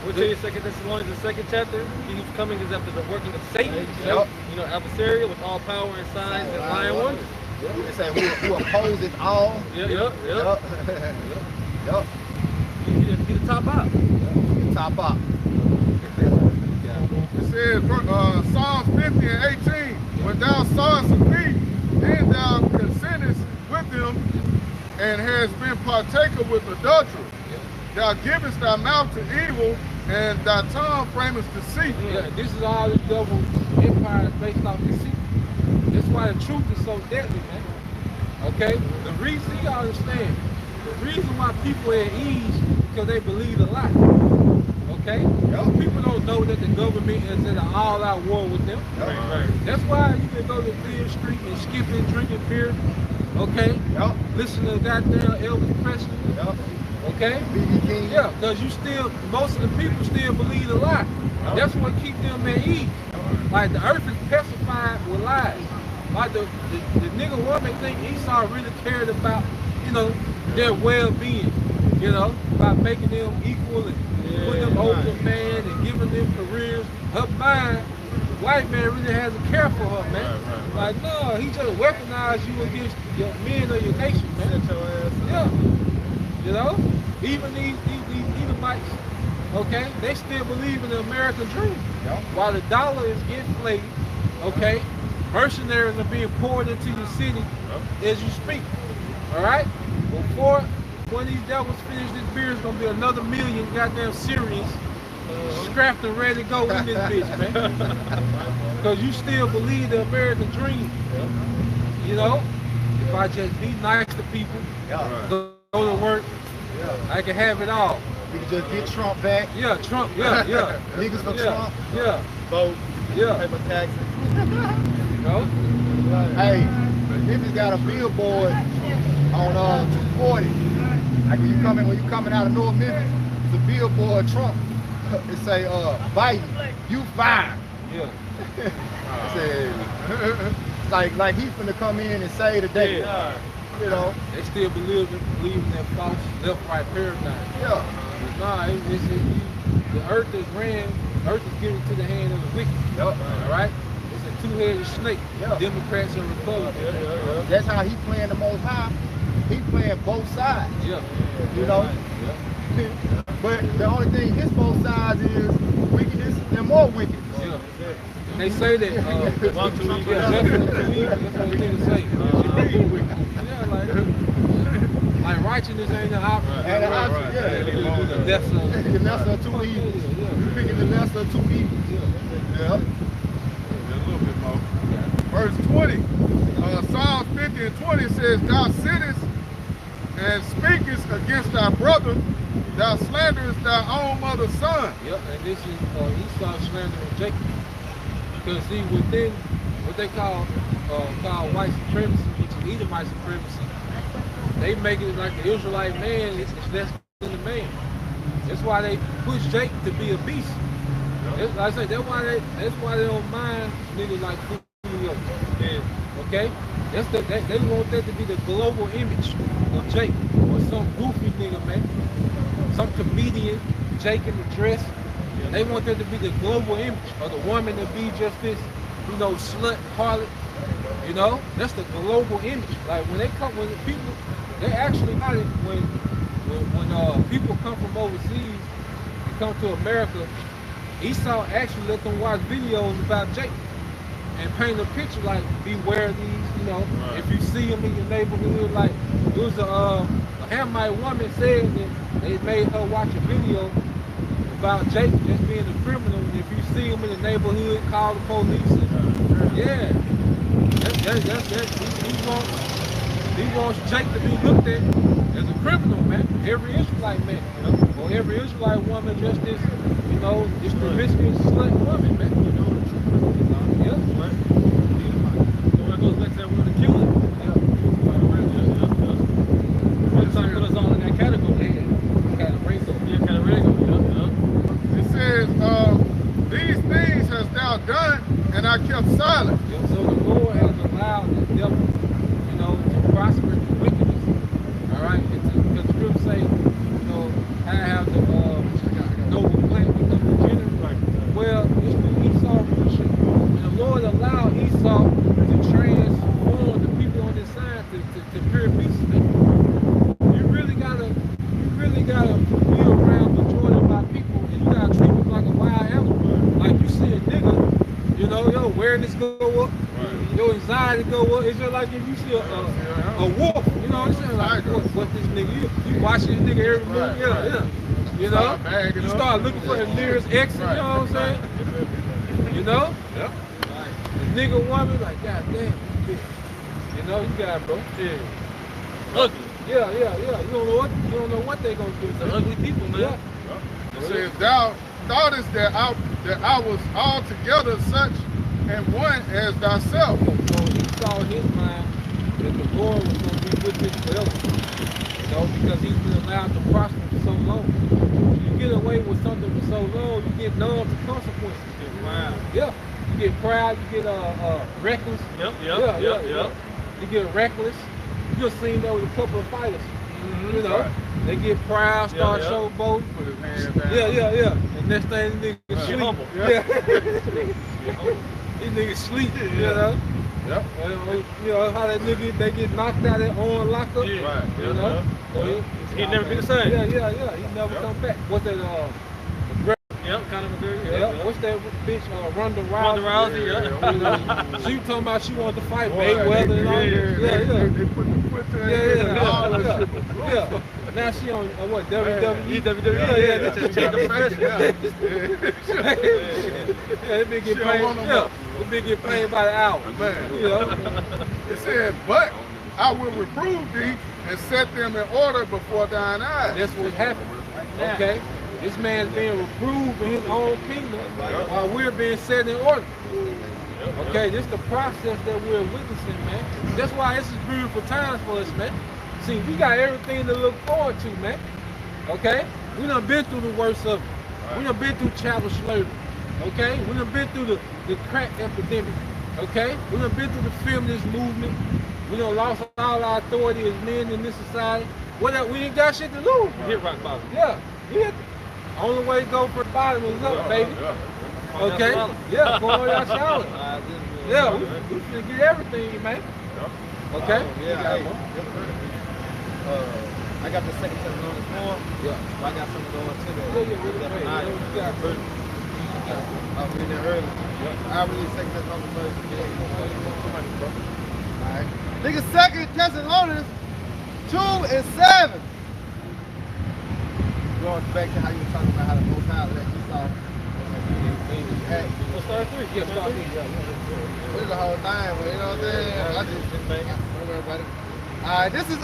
We'll tell you 2 Thessalonians, the 2nd chapter. He who's coming is after the working of Satan, Yep. you know, adversarial with all power and signs and lying wonders. They say who opposes all. Yep. Yep. He the top out. Top up. It says, Psalms 50 and 18, when thou sawest a thief, then thou consentest with him, and hast been partaker with adultery. Thou givest thy mouth to evil, and thy tongue framest deceit. Yeah, this is all this devil empire is based off deceit. That's why the truth is so deadly, man. Okay? The reason, you gotta understand, the reason why people are at ease because they believe a lie. Okay? Those people don't know that the government is in an all-out war with them. Right. That's why you can go to Beer Street and skip and drinking beer. Okay? Listen to goddamn Elvis Presley. Okay? Yeah, because most of the people still believe the lie. That's what keeps them at ease. Like the earth is petrified with lies. Like the nigga woman think Esau really cared about, you know, their well-being, you know, by making them equal and putting them over the man and giving them careers. Her mind, the white man really has a care for her, man. Like, no, he just weaponized you against your men of your nation, man. Yeah. You know? Even these Edomites, okay, they still believe in the American dream. While the dollar is inflated, okay, mercenaries are being poured into your city as you speak. Alright? When these devils finish this beer, it's gonna be another million goddamn Syrians scrapped and ready to go in this bitch, man. Because you still believe the American dream. You know? If I just be nice to people, go to work, I can have it all. We can just get Trump back. Yeah, Trump, yeah. Niggas for Trump. Yeah. Vote. Yeah. Pay my taxes. You know? Hey, Memphis got a billboard on 240. Like when you coming out of North Memphis, it's a billboard Trump. It say Biden, you fine. Yeah. like he's finna come in and say today. Yeah. You know. They still believe in that false left-right paradigm. Yeah. Nah, the earth is given to the hand of the wicked. Yep. All right? It's a two-headed snake. Yep. Democrats and Republicans. That's how he playing the Most High. He playing both sides. Yeah. You know? But the only thing his both sides is wickedness and more wickedness. Yeah. They say that that's what the niggas say. Yeah, like righteousness ain't the option. And the option, The lesser of two evils. You're picking the lesser of two evils. Yeah. A little bit more. Verse 20. Psalm 50 and 20 says, thou sittest and speakest against thy brother, thou slanderest thy own mother's son. Yep, and this is Esau slandering Jacob. Because see, within what they call white supremacy, which is Edomite supremacy, they make it like the Israelite man is less than the man. That's why they push Jacob to be a beast. Like I say, that's why they don't mind niggas like Julio. Okay? They want that to be the global image of Jake or some goofy nigga, man. Some comedian, Jake in the dress. They want that to be the global image of the woman to be just this, you know, slut, harlot. You know, that's the global image. Like when people, they actually got it when people come from overseas and come to America. Esau actually let them watch videos about Jake and paint a picture like, beware of these, you know, if you see them in your neighborhood, like, it was a Hamite woman said that they made her watch a video about Jake just being a criminal, and if you see him in the neighborhood, call the police. And, yeah, he wants Jake to be looked at as a criminal, man. Every Israelite man, you know, or every Israelite woman just this, you know, this promiscuous slut woman, man. You know, yeah. Right. So that goes back to that woman to kill it. Yeah. Trying to put us all in that category. Kind of race. Yeah, kind of race. It says, these things has somebody go, well, it's just like if you see a wolf, you know what I'm saying? Like, what this nigga, you watch this nigga every move, yeah. You know, you start looking for the nearest exit, you know what I'm saying? You know? Yep. The nigga woman, like, God damn, you know, you got it, bro. Yeah. Ugly. Yeah. You don't know what they gonna do. The ugly people, man. Yeah. It says, thou thoughtest that I was altogether such and one as thyself. So he saw in his mind that the Lord was going to be with him forever. You know, because he's been allowed to prosper for so long. You get away with something for so long, you get numb to consequences. Wow. Yeah. You get proud, you get reckless. Yep. You get reckless. You just seen that with a couple of fighters. You know, they get proud, start showboating. Put his hand down. Yeah. And next thing, the nigga sleep. humble. Yeah. These niggas sleep, you know. Yep. You know how that nigga, they get knocked out at on lockup. Yeah. Right. You know. He'd never be the same. Yeah. He never come back. What's that? Yep, kind of a good. Yeah. What's that bitch? Ronda Rousey. Ronda Rousey, yeah. You know, she was talking about she wanted to fight Boy, Mayweather and all that. They put the foot to her and all that shit was close. Yeah. Now she on what, WWE? WWE. They just changed the fashion. Yeah, they get paid. Yeah, they get paid by the hour. Man. You know. It said, but I will reprove thee and set them in order before thine eyes. That's what's happening. Okay? This man's being reproved in his own kingdom while we're being set in order. Okay, this is the process that we're witnessing, man. That's why this is beautiful times for us, man. See, we got everything to look forward to, man. Okay? We done been through the worst of it. We done been through chattel slavery. Okay? We done been through the crack epidemic. Okay? We done been through the feminist movement. We done lost all our authority as men in this society. What else? We ain't got shit to lose. Hit rock bottom. Yeah. Only way to go for the bottom is up, baby. Okay? Yeah, go on y'all shower. Yeah, we finna get everything, man. Okay? I got the second test on this form. Yeah. So I got something going to the I'll be there early. I'll read the second test on the first. Alright. Nigga, second Thessalonians 2:7. Going back to how you were talking about how the Most High let you saw. We'll start 3. Yeah, start here. This is the whole thing, but you know what I'm saying? I just don't worry about it. Alright, this is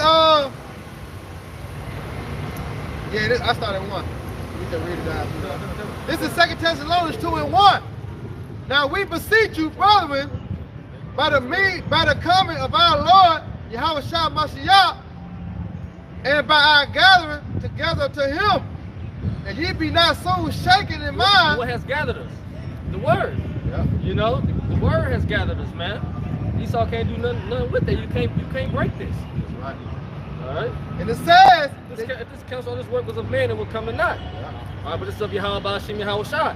I started 1. We can read it down. This is 2 Thessalonians 2:1. Now we beseech you, brethren, by the coming of our Lord Yahweh Shah Mashiach, and by our gathering together to him, and ye be not so shaken in mind. What has gathered us? The word. Yeah. You know, the word has gathered us, man. Esau can't do nothing with it. You can't break this. That's right. All right. And it says, If this counsel on this work was of man, it would come to naught. All right, but it's of Yahweh Ba'ashim Yahweh Shah.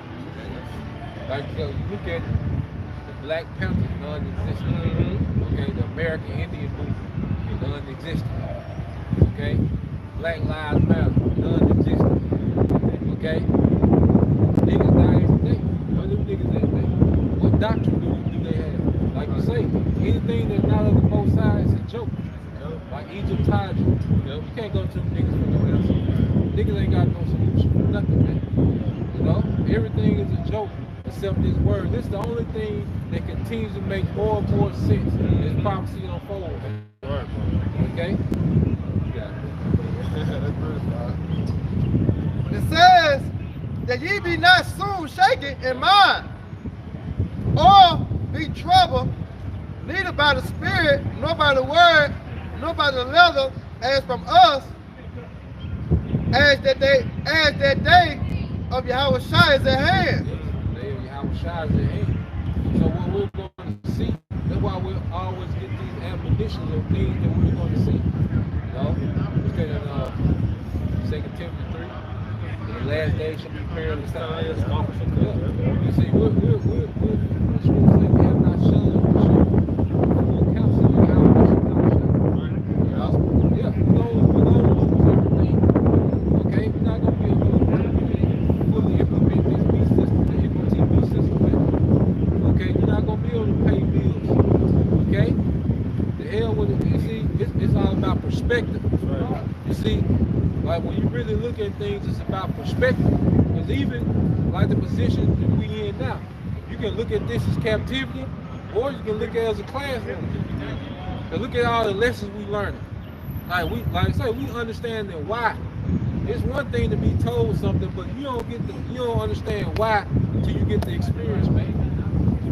Like, you look at the Black Panthers, non-existent. Okay, the American Indian movement, non-existent. Okay, Black Lives Matter, non-existent. Okay, niggas die every day. What do niggas every day? What doctrine do they have? Like you say, anything that's not of the Most High is a joke. Like Egypt tied you. You can't go to them niggas for no answer. Niggas ain't got no solution for nothing, man. You know, everything is a joke except this word. This is the only thing that continues to make more and more sense as prophecy unfolds. Okay? it says that ye be not soon shaken in mind, or be troubled, neither by the spirit, nor by the word, nor by the leather, as from us, as that day of Yahweh Shai is at hand. The day of Yahweh Shai is at hand. So what we're going to see, that's why we always get these admonitions of things that we're going to see. You know, instead of 2 Timothy 3, the last days shall be perilous times. You see, we're we have not shown full counsel of Yahweh Shai. Yeah, we're going to lose everything. Okay, we're not going to be able to fully implement this B system, the MOTB system. Okay, you're not going to be able to pay bills. Okay? hell with it. You see, it's all about perspective. Right. You see, like when you really look at things, it's about perspective. Because even like the position that we in now, you can look at this as captivity, or you can look at it as a classroom. And look at all the lessons we learning. Like I say, we understanding why. It's one thing to be told something, but you don't understand why until you get the experience, man.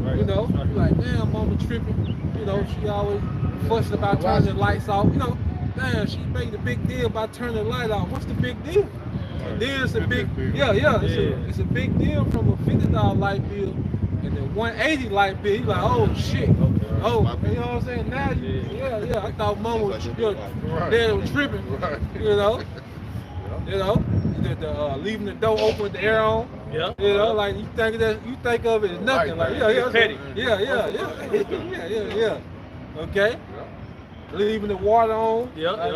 Right. You know, you're like, damn, mama tripping. You know, she always fussing about turning the lights off. You know, damn, she made a big deal about turning the light off. What's the big deal? And then it's a big, it's a big deal from a $50 light bill and the 180 light bill. You're like, oh shit. Oh, you know what I'm saying? Now, yeah. I thought mama was, dad was tripping. You know. You know, leaving the door open with the air on. Yeah. You know, like you think of it as nothing. Like petty. Yeah. Okay. Leaving the water on. Yeah. You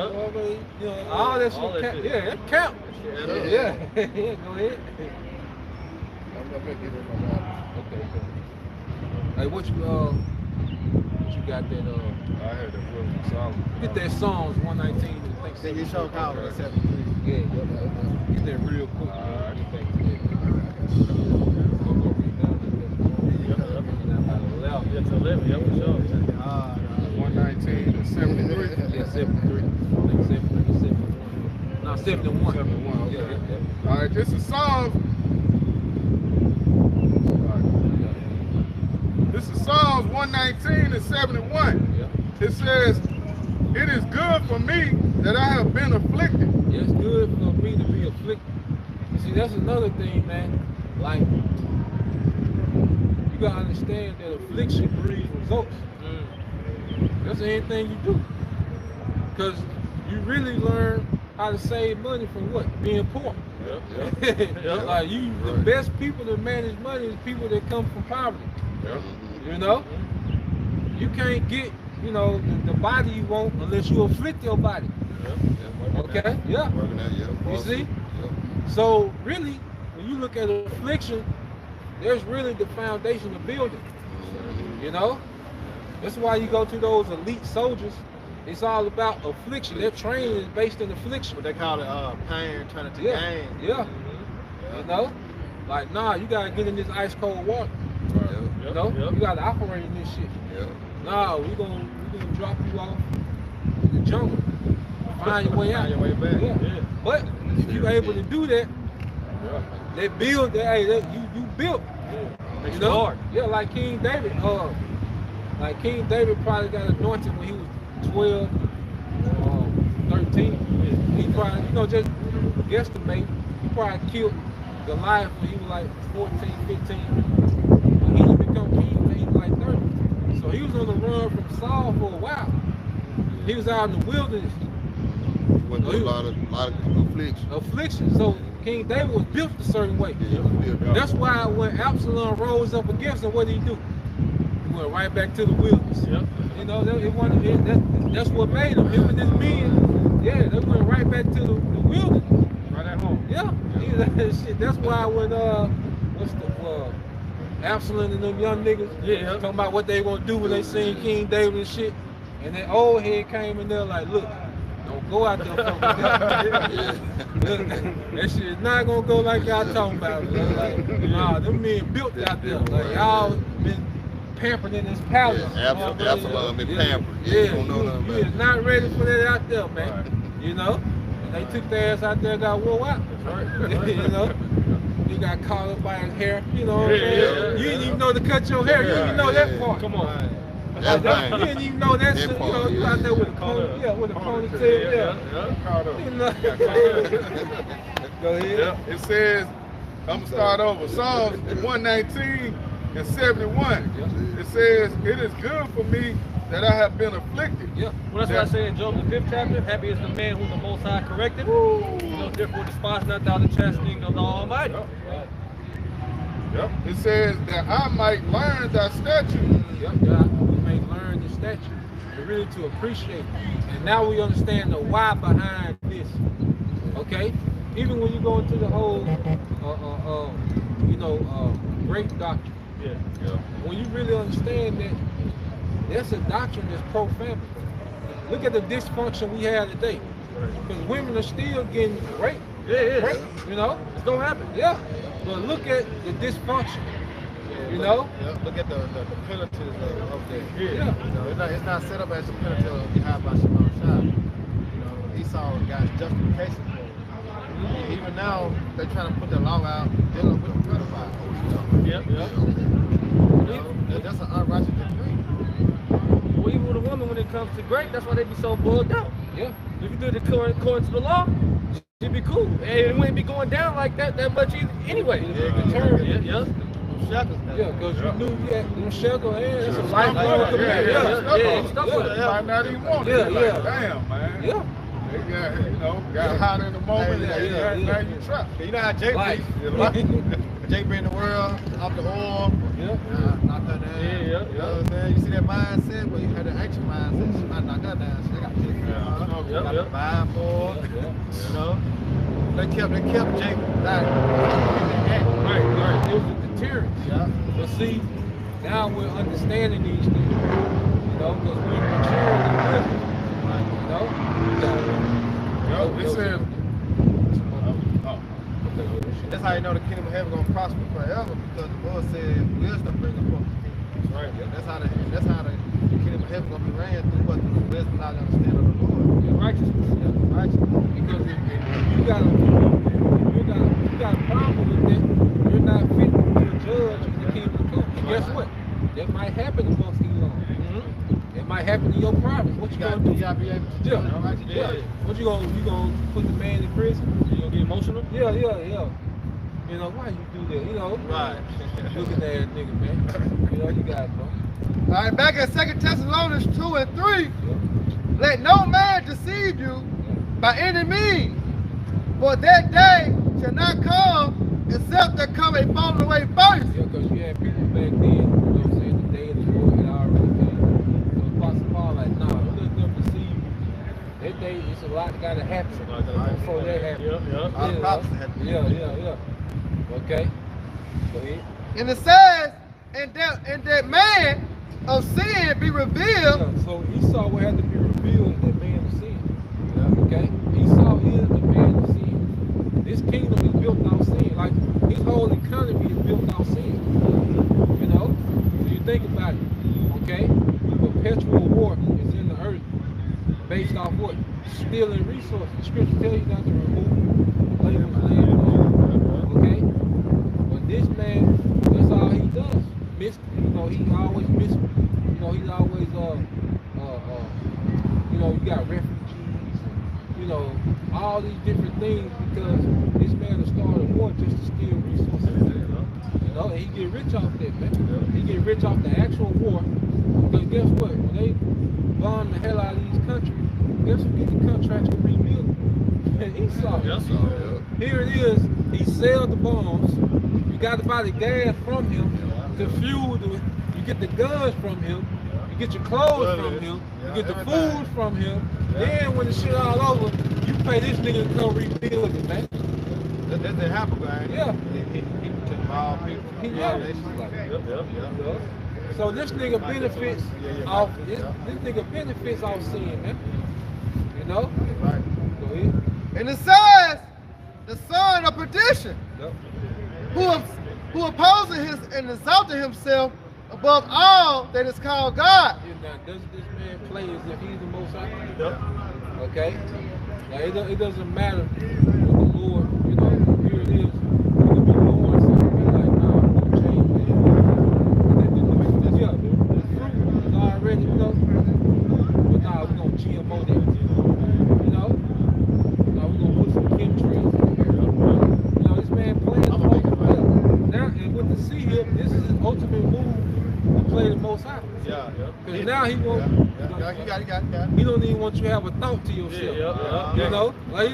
know, all that shit. Count. Yeah, that count. Yeah. Go ahead. Okay. Hey, what you got that? I had that William Solomon. Get that Psalms 119. Then you show Kyle at 73. Yeah. Get that real quick. It's 11, yeah, for sure. 119 and 73. Yeah, 73. 71. No, 71. 71, okay. Yeah. All right, this is Psalms. This is Psalms 119 and 71. Yeah. It says, "It is good for me that I have been afflicted." Yeah, it's good for me to be afflicted. You see, that's another thing, man. Like, you gotta understand that affliction breeds results. That's anything you do. Because you really learn how to save money from what? Being poor. Like the best people to manage money is people that come from poverty. You know? You can't get, you know, the body you want unless you afflict your body. Okay? Yeah. You see? So really, when you look at affliction, there's really the foundation of building. You know? That's why you go to those elite soldiers. It's all about affliction. Their training is based in affliction. What they call it, pain turning to gain. Yeah. You know? Like, nah, you gotta get in this ice cold water. You know? You gotta operate in this shit. Nah, we gonna drop you off in the jungle. Find your way out. Find your way back. Yeah. But if you're able to do that, they build that. Hey, you built. Makes You know? hard. Yeah, like King David. Like King David probably got anointed when he was 12, 13. He probably, you know, just guesstimate, he probably killed Goliath when he was like 14, 15. When he didn't become king when he was like 30. So he was on the run from Saul for a while. He was out in the wilderness. Went through a lot of Affliction. So King David was built a certain way. That's why when Absalom rose up against him, what did he do? He went right back to the wilderness. You know, that's what made him. Him and his men, they went right back to the wilderness. Right at home. Shit. That's why when Absalom and them young niggas, talking about what they gonna do when they seen King David and shit, and that old head came in there like, look, don't go out there fucking that shit is not gonna go like y'all talking about. Like, nah, them men built out there. Like y'all been pampered in this palace. Absalom been pampered. You is not ready for that out there, man. You know? And they took their ass out there and got wore out. You know? He got caught up by his hair. You know what I'm saying? You didn't even know to cut your hair. You didn't even know that part. Come on. You didn't even know that shit. You know, you out there with a ponytail. With a ponytail. You know? Go ahead. It says, I'm going to start over. Psalms 119 and 71. It says, "It is good for me that I have been afflicted." Well, that's what I say in Job, the 5th chapter. Happy is the man whom the Most High corrected. No therefore despise not thou the chastening of the Almighty. It says that I might learn thy statutes. We may learn the statute and really to appreciate it. And now we understand the why behind this. Okay? Even when you go into the whole, great doctrine. When you really understand that, that's a doctrine that's pro-family. look at the dysfunction we have today. Because women are still getting raped. Yeah. You know? It's gonna happen. Yeah. But look at the dysfunction. You know? Yeah, look at the penalties of that. Yeah. You know, it's not set up as a penalty of behind by Shimon Shah. You know, Esau got justification for it. Even now, they're trying to put the law out dealing with the pedophiles. Yep. You know, that's an unrighteous decree. Well, even with a woman, when it comes to grape, that's why they be so bugged out. Yeah. If you do it according to the law, she'd be cool. And it wouldn't be going down like that much either anyway. Yeah. Shackles now. Yeah, because you knew you had them shackles and it's a Lifelong lifelong commitment. Yeah. Stuff with it. Might not even want Yeah, it. yeah. Like, damn, man. Yeah. They got, you know, got hot in the moment. Yeah. Now you trapped. You know how Jake Life. Jake bring the world off the oil. Yeah. Knock her down. Yeah. You know what I'm saying? You see that mindset? Well, you had the ancient mindset. She might knock her down. She got kids. Got to buy for her. You know? They kept Jake like Right. It was a deterrent. Yeah. But see, now we're understanding these things. You know, because we're maturing in wisdom. You know? It said, That's how you know the kingdom of heaven gonna prosper forever, because the Lord said wisdom brings us forth the kingdom. Right. That's how the kingdom of heaven gonna be ran through what the wisdom, knowledge, and understanding of the Lord. And righteousness. Yeah, righteousness. Because if you got a problem with that, you're not fit to be a judge in the kingdom of God. And guess what? That might happen amongst Elon. It might happen in your province. What you gonna do? You gotta be able to Yeah. righteous. Yeah. What you gonna put the man in prison? You gonna get emotional? Yeah. You know, why you do that? You know, Right. looking at that nigga, man. You know, you got it, bro. All right, back in 2 Thessalonians 2 and 3, let no man deceive you by any means, for that day shall not come except there come a falling away first. Yeah, because you had people back then, you know what I'm saying, the day of the Lord had already came. So Apostle Paul like, nah, don't let them deceive you. That day, it's a lot got to happen before that happens. Yeah. Okay. Go ahead. And it says, and that man of sin be revealed. Yeah, so Esau will have to be revealed as that man of sin. Okay? Esau is the man of sin. This kingdom is built off sin. Like, his whole economy is built off sin. You know? When you think about it, okay? The perpetual war is in the earth based off what? Stealing resources. The scripture tells you not to remove labor's land. Okay? But this man, that's all he does. He always he's always you got refugees, all these different things, because this man has started a war just to steal resources. And he get rich off that, man. He get rich off the actual war. Because guess what? When they bomb the hell out of these countries, guess who get the contracts to rebuild? Esau. Here it is, he sells the bombs, you got to buy the gas from him, to fuel the, you get the guns from him, you get your clothes from him, you get the food from him, then when the shit all over, you pay this nigga to come rebuild it, man. That's the happen, man. Yeah. He took all people. So this nigga benefits off this nigga benefits off sin, man. You know? Right. Go ahead. And it says, the son of perdition, who opposes and exalted himself above all that is called God. Now, does this man play as if he's the Most High? Okay? Now, it doesn't matter what the Lord, here it is. You can be born something like, nah, I'm going to change, man. Yeah, the fruit is already, but nah, we're going to GMO that. Now we're going to put some chemtrails in here. This man playing the Most High. Now, and with the C-hip, this is his ultimate move to play the Most High. Because now he won't. You got it. He don't even want you to have a thought to yourself. Like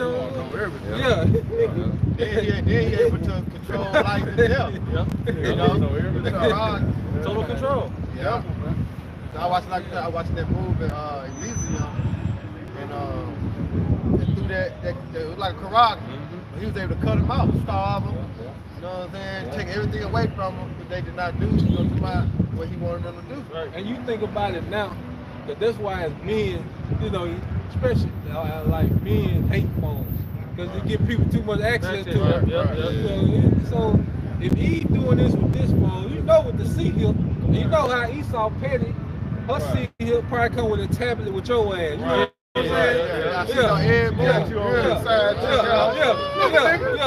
Then he able to control life and death. Total control. Yeah. So I watched that movie Elysium, and through that it was like a karate. He was able to cut him out, starve him. You know what I'm saying? Take everything away from him, but they did not do what he wanted them to do. And you think about it now, Cause that's why as men, you know, especially like men hate phones. Cause they give people too much access to it. You know, so if he doing this with this phone, you know with the C hip, you know how Esau petty, her C hip probably come with a tablet with your ass. You know what I'm saying? Yeah.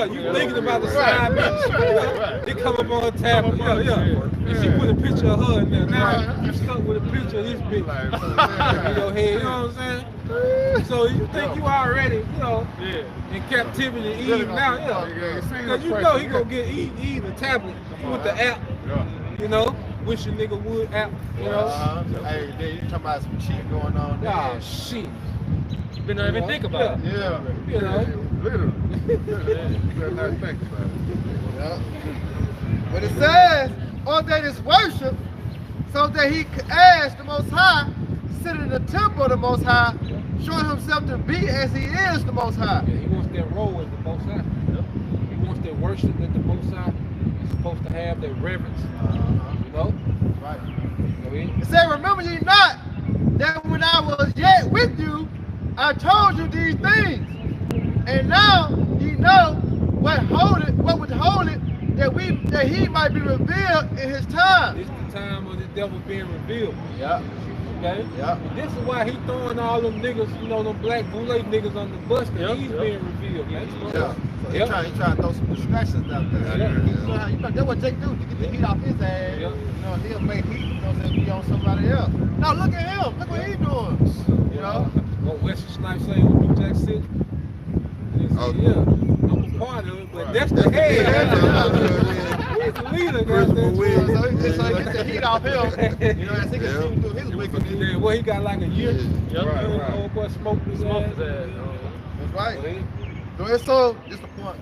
You thinking about the side bitch. They come up on her tablet. And she put a picture of her in there. Now you stuck with a picture of this bitch in your head. You know what I'm saying? So you think you already, you know, in captivity Eve now, because you know he gonna get Eve a tablet with the app, you know, wish a nigga would app, you know. Hey, then you talking about some cheating going on there. Oh shit. You don't even think about it. You know. Literally. You better not think about it. But it says, or that is worship, so that he could ask the Most High, sit in the temple of the Most High, showing himself to be as he is the Most High. Yeah, he wants that role as the Most High. He wants that worship that the Most High is supposed to have, that reverence. You know? Right. It said, remember ye not that when I was yet with you, I told you these things. And now ye know what would hold it, that he might be revealed in his time. This is the time of the devil being revealed. Yeah. Okay? Yeah. And this is why he throwing all them niggas, you know, them black boule niggas on the bus, because he's being revealed, man. Yeah. So he trying to throw some distractions out there. You know that's what Jake do to get the heat off his ass. You know, he'll make heat, you know what I'm saying, be on somebody else. Now look at him. Look what he's doing. You know? What Wesley Snipes say on New Jack City? He said, I'm a part of it, but that's the head. He's the leader, goddamn. So he get the heat off him. You know, as he can do his wickedness. Well, he got like a year. Right. Old boy smoked his ass. That's right. Well, So it's the point.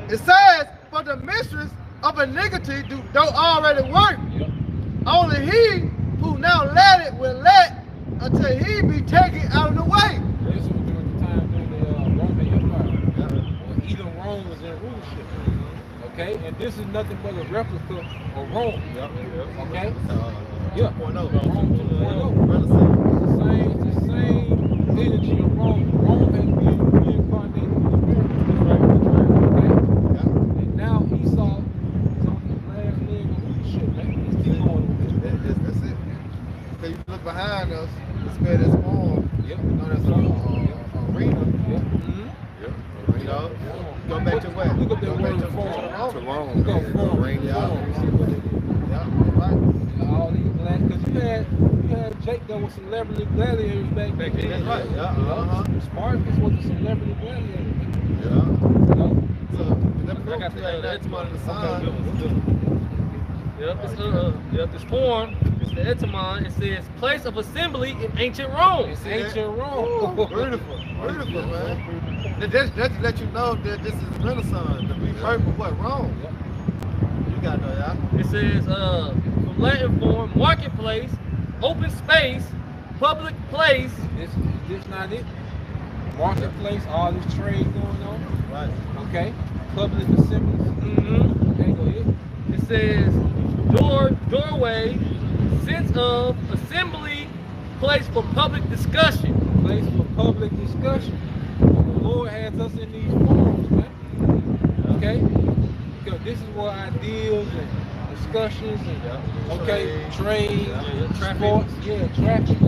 It says, for the mistress of iniquity don't already work. Only he who now let it will let until he be taken out of the way. This was during the time during the Roman Empire. When even Rome was in rulership. Okay? And this is nothing but a replica of Rome. Okay? Rome 2.0. The same energy of Rome. Rome has been reincarnated in America. Okay? And now Esau is on his last leg of rulership. Man. He's still going with it. That's it. Because you look behind us, it's where this form. You know, that's an arena. You know, go back to what? Look up that word form. To Rome. Look up form. All these black, because you had Jake that was celebrity gladiators back then. That's right. Spartacus was a celebrity gladiator. So, I got the etymology of the sign. This form is the etymon. It says place of assembly in ancient Rome. It's ancient Rome. Beautiful, man. That's to let you know that this is Renaissance, the rebirth of what? Rome. You got to know that. It says from Latin form, marketplace, open space, public place. This not it. Marketplace, all this trade going on. Right. Okay. Public assemblies. Okay, go ahead. It says doorway, sense of assembly, place for public discussion. Place for public discussion. The Lord has us in these forums, man. Okay? Because this is where ideas and discussions and trade, sports, traffic.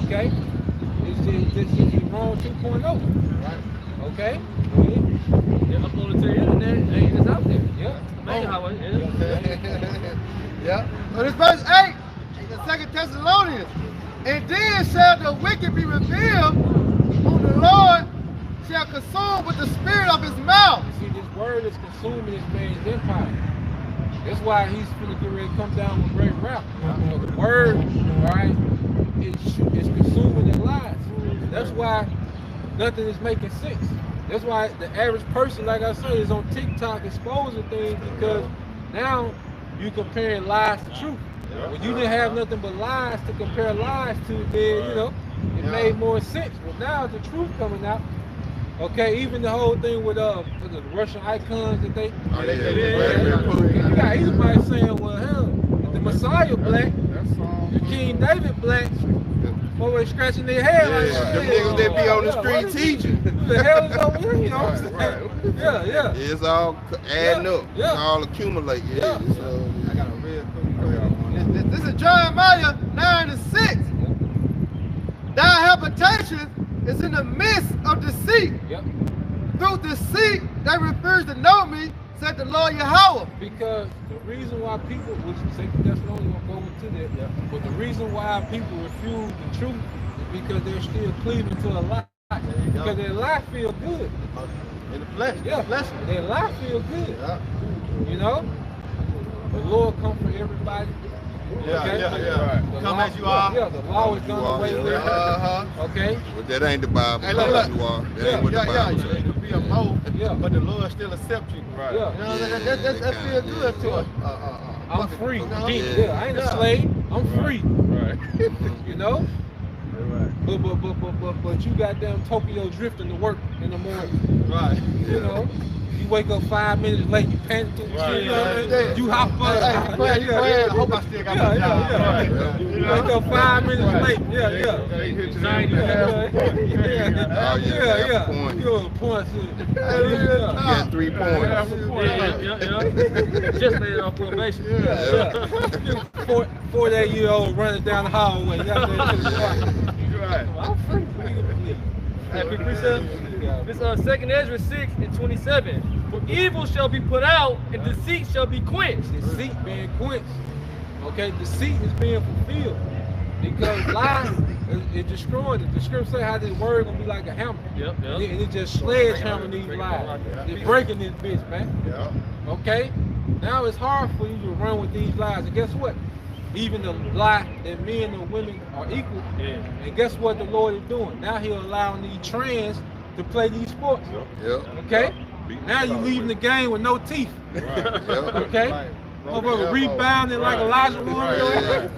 Okay? This is Rome 2.0. Right. Okay? They're uploaded to the internet, and it's out there. Main highway. So this verse 8, the 2 Thessalonians. And then shall the wicked be revealed, whom the Lord shall consume with the spirit of his mouth. You see, this word is consuming this man's empire. That's why he's finna get ready to come down with great wrath. The word, alright, is consuming their lives. That's why nothing is making sense. That's why the average person, like I say, is on TikTok exposing things, because now you comparing lies to truth. When you didn't have nothing but lies to compare lies to, then, you know, it made more sense. But now the truth coming out. Okay, even the whole thing with the Russian icons that they you got somebody saying, well, hell, if the Messiah black, King David blacks, always scratching their head like Them niggas that be on the street teaching. Who the hell is over here? You know what I'm saying? Yeah. It's all adding up. It's all accumulating. I got a real quick. This is Jeremiah 9:6. Thy habitation is in the midst of deceit. Yep. Through deceit, they refuse to know me, said the Lord Yahweh. Because the reason why people, which Second Thessalonians will go into that, but the reason why people refuse the truth is because they're still cleaving to a lie. Because their lie feel good. In the flesh. Yeah, their lie feel good. You know? The Lord come for everybody. Come as you are. Yeah, the law is done away with. Okay? But that ain't the Bible. Hey, look. That ain't what the Bible You says. can be a hoe, but the Lord still accepts you. Right. You know, that feel good to us. I'm free. Yeah. I ain't a slave. I'm free. Right. You know? But you goddamn Tokyo drifting to work in the morning. Right. You know? You wake up 5 minutes late, you panic. Right. You know what I mean? You hop up. I hope I still got my job. You wake up 5 minutes late. You're a point. You got 3 points. Just laid off probation. 48-year-old running down the hallway. Right. I'm free. Happy precept. This 2nd Ezra 6:27. For evil shall be put out, and deceit shall be quenched. Deceit being quenched. Okay, deceit is being fulfilled. Because lies is destroying it. The scripture say how this word gonna be like a hammer. And it just sledgehammering these lies. It's breaking this bitch, man. Okay? Now it's hard for you to run with these lies. And guess what? Even the lie that men and women are equal. And guess what the Lord is doing? Now He's allowing these trans to play these sports. Okay? Now you leaving the game with no teeth. Okay? Motherfucker rebounding like Elijah Warren.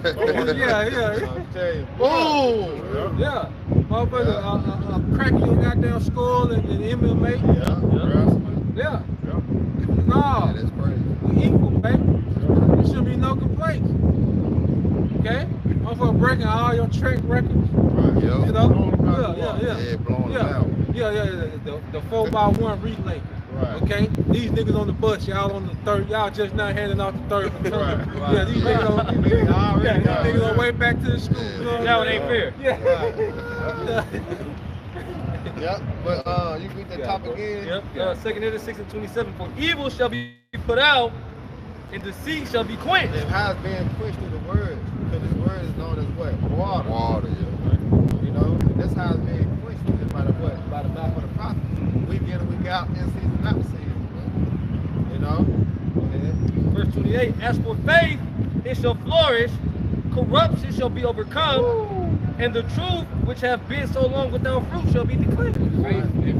Boom! Yeah. Motherfucker cracking your goddamn skull in MMA. Yeah. No. That's crazy. We equal, baby. There shouldn't be no complaints. Okay? Motherfucker breaking all your track records. You know? Blowing them out. The 4x1 relay. Okay? These niggas on the bus, y'all on the third, y'all just not handing out the third. Yeah, these niggas on way back to the school. You know Now it ain't fair. But you read that top again. 2nd Ezra 6:27. For evil shall be put out, and deceit shall be quenched. It has been quenched through the word, because this word is known as what? Water. Water, You know, and that's how it's being quenched by the what? By the mouth of the prophet. Week in and week out, in season, out of season. You know? Verse 28. As for faith, it shall flourish, corruption shall be overcome, and the truth which have been so long without fruit shall be declared.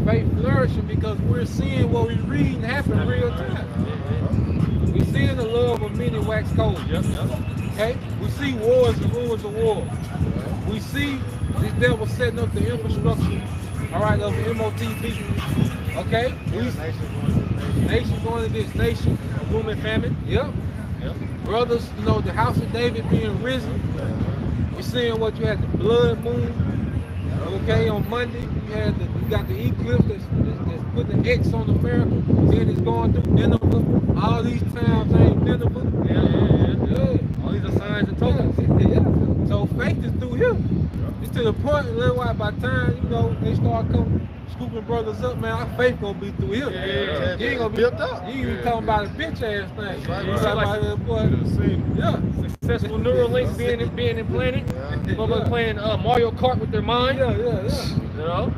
Faith flourishing because we're seeing what we read happen real time. We're seeing the love of many wax cold. Okay? We see wars and rumors of war. We see this devil setting up the infrastructure, all right, of the MOTP. Okay? Nation going to this nation. A woman famine. Brothers, you know, the house of David being risen. We're seeing what you had, the blood moon. Okay, on Monday, you got the eclipse that's putting an X on America. Then it's going through Nineveh. All these times ain't Nineveh. All these are signs and tokens. So faith is through him. It's to the point, a little while, by the time, you know, they start coming, scooping brothers up, man, our faith gonna be through him. He ain't gonna be built up. You ain't talking about a bitch ass thing. You talking about a boy. Successful neural links being implanted. Motherfuckers playing Mario Kart with their mind. You know?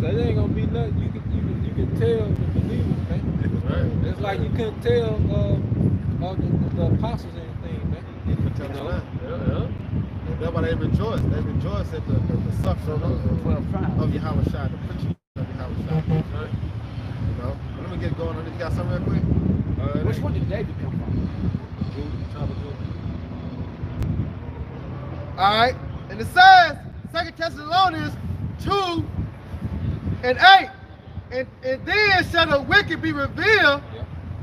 So it ain't gonna be nothing. You can tell the believers, man. It's like you couldn't tell the apostles anything, man. You can tell them. That's why they rejoice. They rejoice at the suffering of Yahweh Shai, the preaching of Yahweh Shai. You know? Let me get going on this. You got something real quick? Which one did David come from? All right. And it says, 2 Thessalonians 2:8. And then shall the wicked be revealed,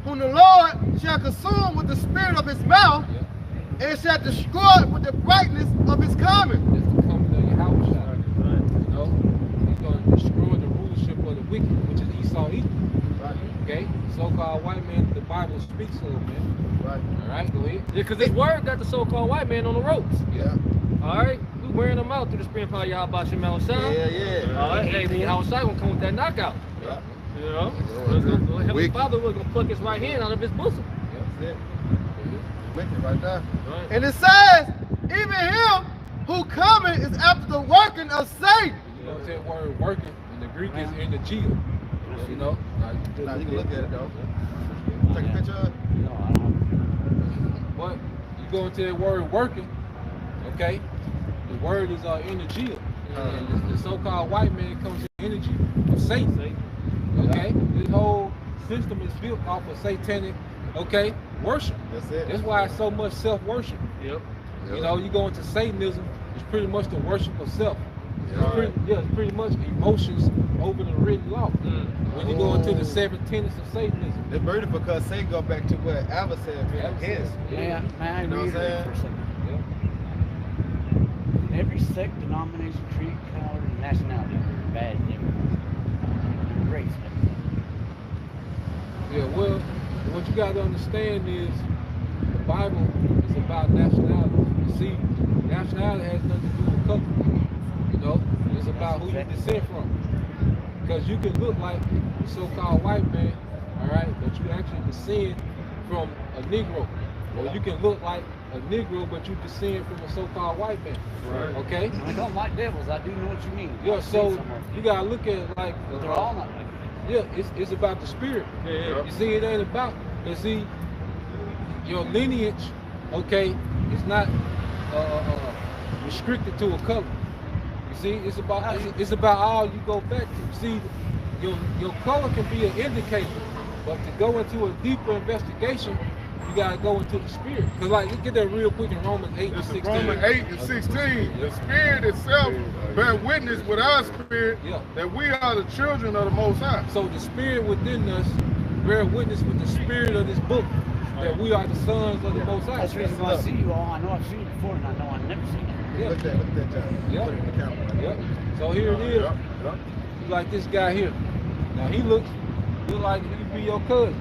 whom the Lord shall consume with the spirit of his mouth, and shall destroy with the brightness of his coming. That's the coming of your house. You know, he's going to destroy the rulership of the wicked, which is Esau Edom. Right. Okay, so-called white man, the Bible speaks of, man. Right. All right, go ahead. Yeah, because this word got the so-called white man on the ropes. Yeah. All right, we wearing them out through the spring power y'all about your mouth sound. Yeah. All right, hey, the outside gonna come with that knockout. Yeah. You know, Heavenly Father was gonna pluck his right hand out of his bosom. That's it. Wicked right there. Right. And it says, even him who coming is after the working of Satan. You know that word working in the Greek is in the geo. You know? Now you can look at it though. Take a picture of it. But you go into that word working, okay? The word is energy. And the so-called white man comes in energy of Satan. Okay? This whole system is built off of satanic, okay, worship. That's it. That's why it's so much self-worship. Yep. You know, you go into Satanism, it's pretty much the worship of self. It's pretty much emotions over the written law. When you go into the 7 tenets of Satanism. It's burden because Satan go back to what Abba said being against. May I You know what I'm reiterate for a second? Every sect, denomination, creed, color, and nationality is bad and everything. Race. Yeah, well, what you got to understand is the Bible is about nationality. You see, nationality has nothing to do with color. You know, it's about who you descend from. Because you can look like the so-called white man, all right, but you actually descend from a Negro. Or you can look like a Negro, but you descend from a so-called white man. Right. Okay? I don't like devils. I do know what you mean. Yeah, I've so seen some of them. you gotta look at it like But they're all not like that. yeah, it's about the spirit. You see, it ain't about. You see, your lineage, okay, is not restricted to a color. You see, it's about all you go back to. See, your color can be an indicator, but to go into a deeper investigation, you gotta go into the spirit. Cause like, look at that real quick in Romans 8 and 16. Romans 8 and 16. The Spirit itself bear witness with our spirit that we are the children of the Most High. So the spirit within us bear witness with the spirit of this book that we are the sons of the Most High. That's the reason why I see you all. I know I've seen you before, and I know I've never seen you. Yeah. Look at that, John. Yeah. Put it in the camera. Yep. So here it is. You like this guy here. Now he looks like he be your cousin.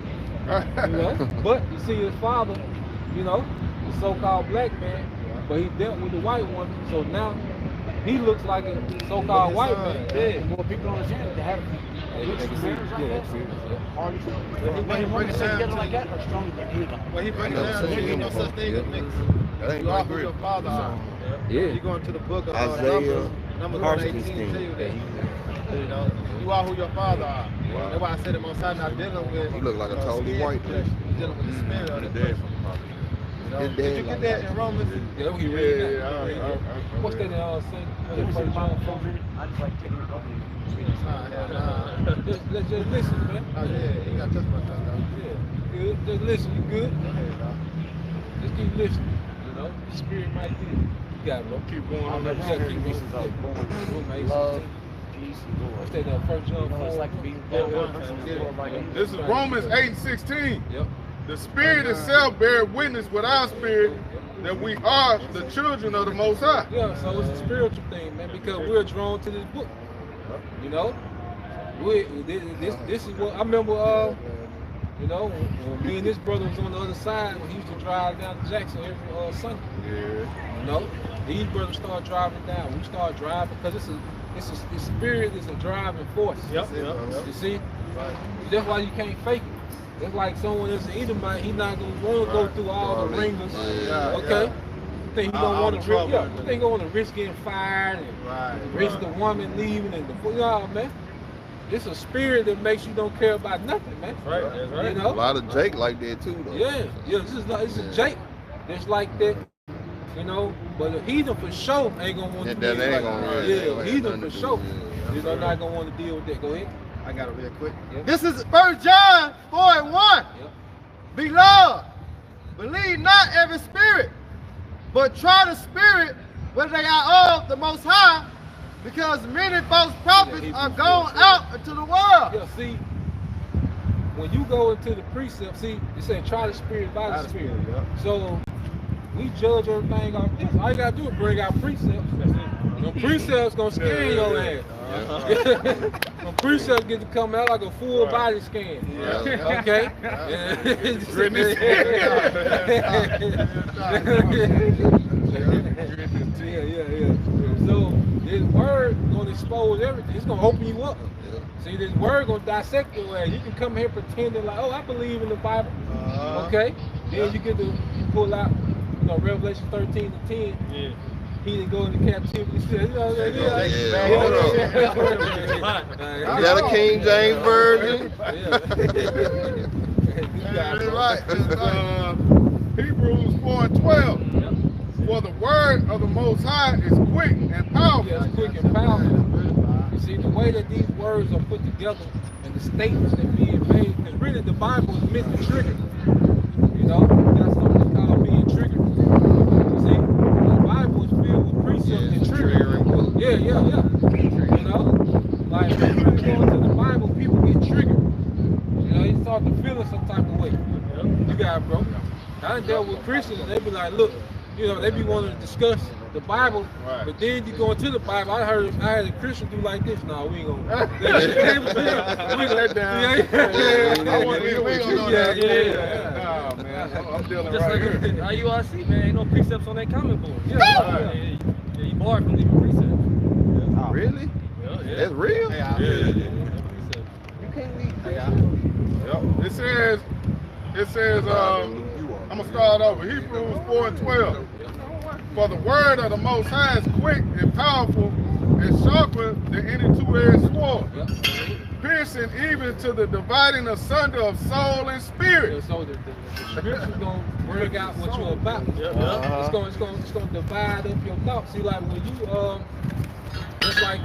You know? But you see his father, you know, the so-called black man, but he dealt with the white woman. So now he looks like a so-called white man. Yeah. More people understand it. They have When he breaks it down together like that, are strong. When he breaks it down, there ain't no such thing as mixed. You are who your father are. You go into the book of Isaiah, Numbers 18 tell you that. You know, you are who your father are. That's why I said the Most High not dealing with. He look like a totally white flesh. He's dealing with the spirit of the person. You know, did you get that in Romans? Yeah, we read that. What's that in Saint? I just like taking it over. Let's just listen, man. Oh yeah, you got touch my tongue though. Yeah, good. Just listen, you good? Just keep listening. You know, the spirit might be. You got it, bro. Keep going on that. Keep listening. Love, peace, and joy. What's that? 1 John 4. It's like to be This is Romans 8 and 16. Yep. The Spirit itself bear witness with our spirit that we are the children of the Most High. Yeah, so it's a spiritual thing, man, because we're drawn to this book. You know, this is what I remember. You know, when me and this brother was on the other side, when he used to drive down to Jackson every Sunday. Yeah. You know, these brothers started driving down. We started driving because the spirit is a driving force. Yep. You see, that's why you can't fake it. It's like someone that's an Edomite, he's not gonna want to go through all the ringers. Okay. You think he gonna want to risk? Yeah. You think he gonna want to risk getting fired and risk the woman leaving and the man. It's a spirit that makes you don't care about nothing, man. Right. That's right. You know? A lot of Jake like that too, though. Yeah. This is a Jake that's like that. You know, but a heathen for sure ain't gonna want to deal with that. Heathen for sure. You know, not gonna want to deal with that. Go ahead. I got it real quick. Yep. This is 1 John 4 and 1. Yep. Beloved, believe not every spirit, but try the spirit whether they are of the Most High, because many false prophets are gone out into the world. Yeah, see, when you go into the precept, see, it said try the spirit by the spirit. So we judge everything off this. All you gotta do is bring out precepts. That's it. The precepts gonna scan your ass. The precepts get to come out like a full body scan. Okay? So this word gonna expose everything. It's gonna open you up. See, this word gonna dissect your ass. You can come here pretending like, oh, I believe in the Bible. Okay? Then you get to pull out, you know, Revelation 13 to 10. Yeah. He didn't go into captivity. You know, Is that a King James version? Right. Hebrews 4:12. Yep. For the word of the Most High is quick and powerful. Yeah, it's quick and powerful. You see, the way that these words are put together and the statements that being made, because really the Bible is meant to trigger. You know, that's something that's called being triggered. You see, the Bible is filled with precepts and triggering. Yeah. You know, like when you really go into the Bible, people get triggered. You know, they start to feel it some type of way. You got it, bro. I done dealt with Christians, and they be like, look, you know, they be wanting to discuss the Bible, but then you go into the Bible. I had a Christian do like this. No, we ain't gonna. We let down. I want to we ain't gonna Nah, man, I'm dealing just right like here. IUIC, man, ain't no precepts on that comment board. Yeah, you barred from leaving precepts. Oh, really? Yeah. That's real? You can't leave. It says, I'm gonna start over. Hebrews 4:12. For the word of the Most High is quick and powerful and sharper than any two-edged sword, piercing even to the dividing asunder of soul and spirit. So the scripture's gonna bring out what you're about. It's gonna divide up your thoughts. See, like when you it's like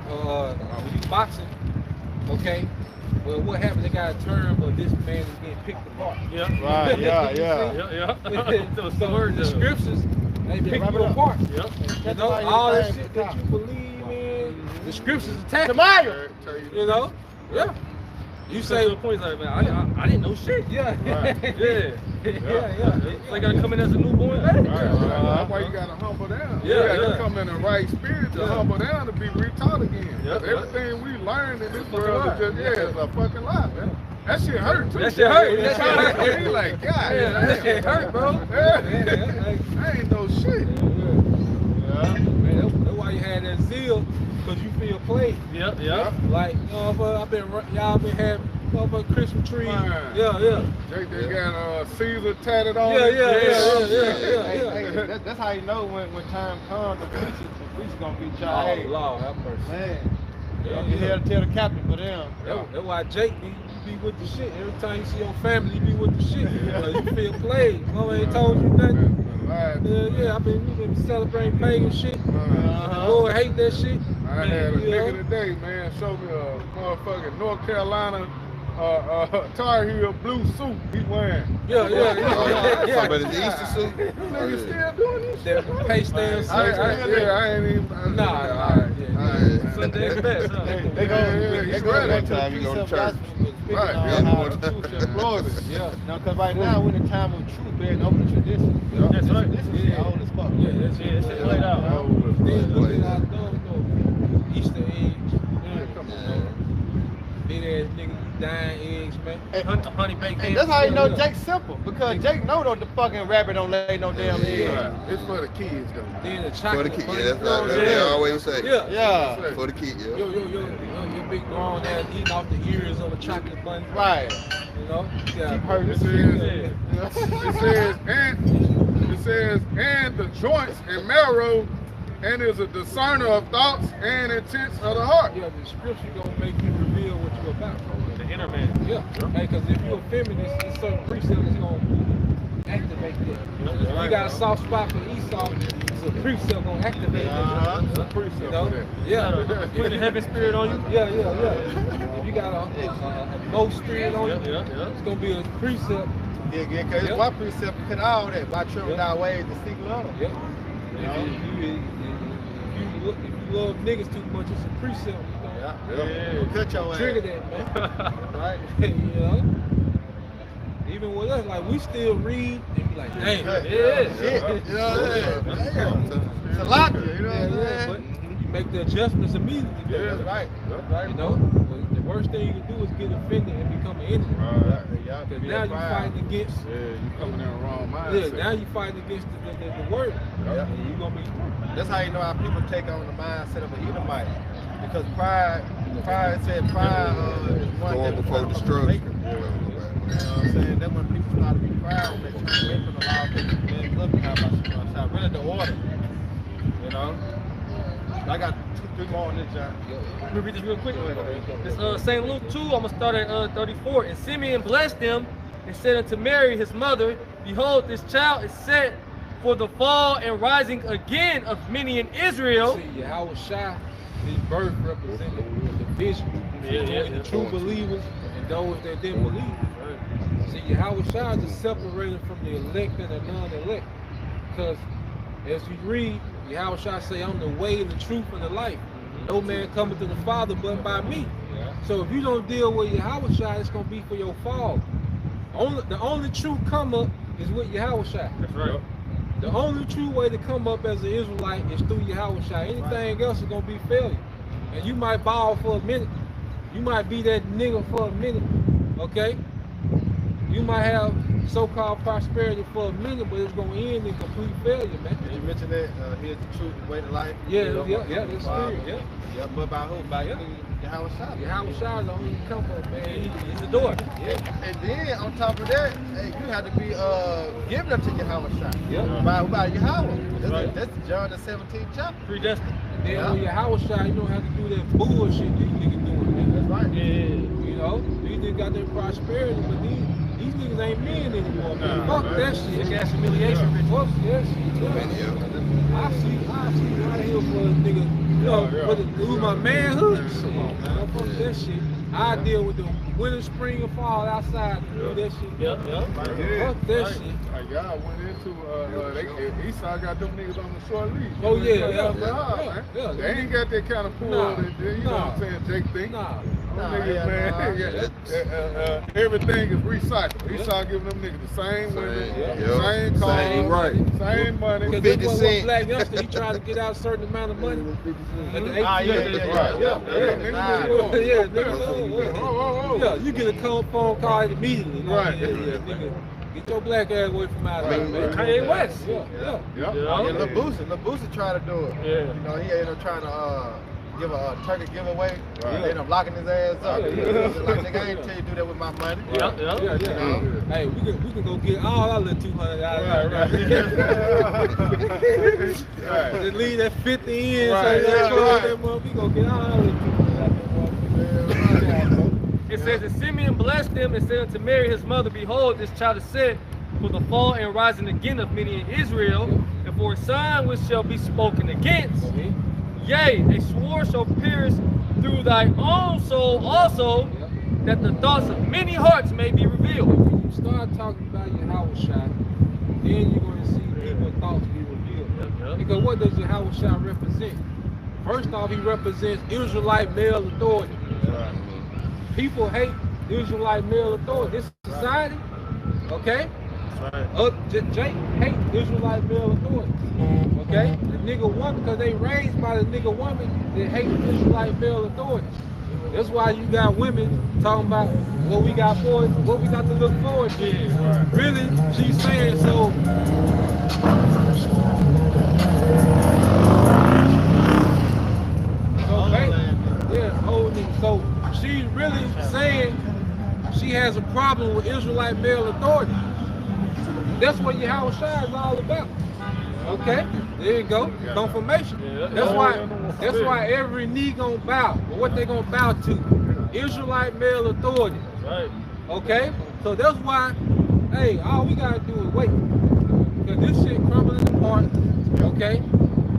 when you boxing, okay. Well, what happens? They got a term of this man is getting picked apart. Right, yeah. So the scriptures, they pick you apart. You know, all that shit that you believe in, the scriptures attack you. You know? Yeah. You say the point like, man, I didn't know shit. Yeah. It's like I come in as a newborn baby. That's why you gotta humble down. You gotta come in the right spirit to humble down to be retaught again. Everything we learn in this world is just it's a fucking lie, man. That shit hurt too. That shit hurt. You like, God, that shit hurt, bro. I ain't no shit. Man, that's why you had that zeal, because you feel played. Like, you know, y'all been having Christmas trees. They got Caesar tatted on. Hey, that's how you know when time comes, the police gonna beat y'all. Hey, Lord have mercy. Man. You here to tell the captain for them. That's why Jake be with the shit. Every time you see your family, you be with the shit. You feel played. Mama ain't told you nothing. I've been celebrating pagan shit. The Lord hate that shit. I had a nigga today, man, show me a motherfucking North Carolina Tar Heel blue suit he wearing. But it's Easter suit. Niggas still doing this shit. The pay stamps. I ain't even. Nah. Sunday's best, huh? They go One time you go to church. Right. Now, because right now we're in a time of truth bearing over the tradition. That's right. This is old as fuck. That's it laid out. Then look at our Easter eggs. Come on, big ass niggas dying eggs, man. Honey baked eggs. That's how you know Jake's simple, because Jake know the fucking rabbit don't lay no damn eggs. It's for the kids though. Then the For the chocolate. kid, that's what they always say. Yeah. For the kid, Your big grown ass eating off the ears of a chocolate bunny. Right. You know? Keep hurting It says, and the joints and marrow, and is a discerner of thoughts and intents of the heart. Yeah, the scripture gonna make you reveal what you're about. The inner man. Yeah. Hey, because if you're a feminist, there's certain precepts that's gonna activate that. If you got a soft spot for Esau, it's a precept gonna activate that. It's a precept. You know? Put the heaven spirit on you. Yeah. If you got a low spirit on you, it's gonna be a precept. Yeah, because it's one precept cut all that by trimming our ways to seek love. Yep. If you love niggas too much, it's a precept. Cut your ass. Trigger that, man. Right. You know? even with us, like we still read and be like, dang, It's a lot, you know what I'm saying? but you make the adjustments immediately. That's right. You know, but the worst thing you can do is get offended and become an enemy. Because now you're fighting against. you coming in the wrong mindset. Yeah, now you're fighting against the word. And you're gonna be. That's how you know how people take on the mindset of an Edomite. Because pride is one Going that before comes from destruction. maker. You know what I'm saying? That's when people start to be proud when they turn away from the law of men looking how about really the order. You know? I got 2-3 more on this, John. Let me read this real quick. It's St. Luke 2, I'm going to start at 34. And Simeon blessed them and said unto Mary, his mother, behold, this child is set for the fall and rising again of many in Israel. See, Yahweh Shai, his birth represented the division between the true believers and those that didn't believe. See, Yahweh Shai is separated from the elect and the non-elect. Because as you read, Yahweh Shai say, I'm the way, the truth, and the life. No man cometh to the Father but by me. So if you don't deal with Yahweh Shai, it's going to be for your fall. The only true come up is with Yahweh Shai. That's right. The only true way to come up as an Israelite is through Yahweh Shai. Anything else is going to be failure. And you might ball for a minute. You might be that nigga for a minute, okay? You might have so-called prosperity for a minute, but it's going to end in complete failure, man. Did you mention that? Here's the truth, the way to life. Yeah, that's spirit, Yeah, but by who? By Yahweh Shai. Yahweh Shai is the only come up, man. He's the door. And then on top of that, hey, you have to be giving up to Yahweh Shai. By Yahweh. That's John the 17th chapter. Predestined. And then when Yahweh Shai, you don't have to do that bullshit these niggas doing, man. That's right. You know, these niggas got their prosperity, but these niggas ain't men anymore, man. Fuck that shit. That's humiliation. Fuck that shit. I see right here for a nigga, you know, lose my manhood. Come on, man. Fuck that shit. I deal with the winter, spring, and fall outside to do that shit. Fuck that shit. Y'all went into Esau got them niggas on the short leash. Oh yeah. They ain't got that kind of pull that you know what I'm saying, Jake think. Niggas, man, everything is recycled. Esau giving them niggas the same women, same cars, same money. Because this one black youngster, he tried to get out a certain amount of money. At the 18 you get a phone call immediately. Nigga, get your black ass away from out there, man. Kanye West. Lil Boosie tried to do it. You know, he ended up trying to give a turkey giveaway. They ended up locking his ass up. Like, nigga, I ain't tell you to do that with my money. Hey, we can go get all our little 200 out of there. Just leave that 50 in. We gonna get all our little 200 out there. It says that Simeon blessed them and said unto Mary his mother, behold, this child is set for the fall and rising again of many in Israel, and for a sign which shall be spoken against. Yea, a sword shall pierce through thy own soul also, that the thoughts of many hearts may be revealed. When you start talking about Yahweh Shai, then you're going to see people's thoughts be revealed. Because what does Yahweh Shai represent? First off, he represents Israelite male authority. People hate Israelite male authority. This society, okay? Jake hate Israelite male authority. Okay? The nigga woman, because they raised by the nigga woman that hate Israelite male authority. That's why you got women talking about what we got to look forward to. Really, she's saying so. So she's really saying she has a problem with Israelite male authority. That's what Yahweh Shai is all about. Okay, there you go. Confirmation. That's why every knee gonna bow. But what they gonna bow to? Israelite male authority. Okay? So that's why, hey, all we gotta do is wait. Because this shit crumbling apart. Okay?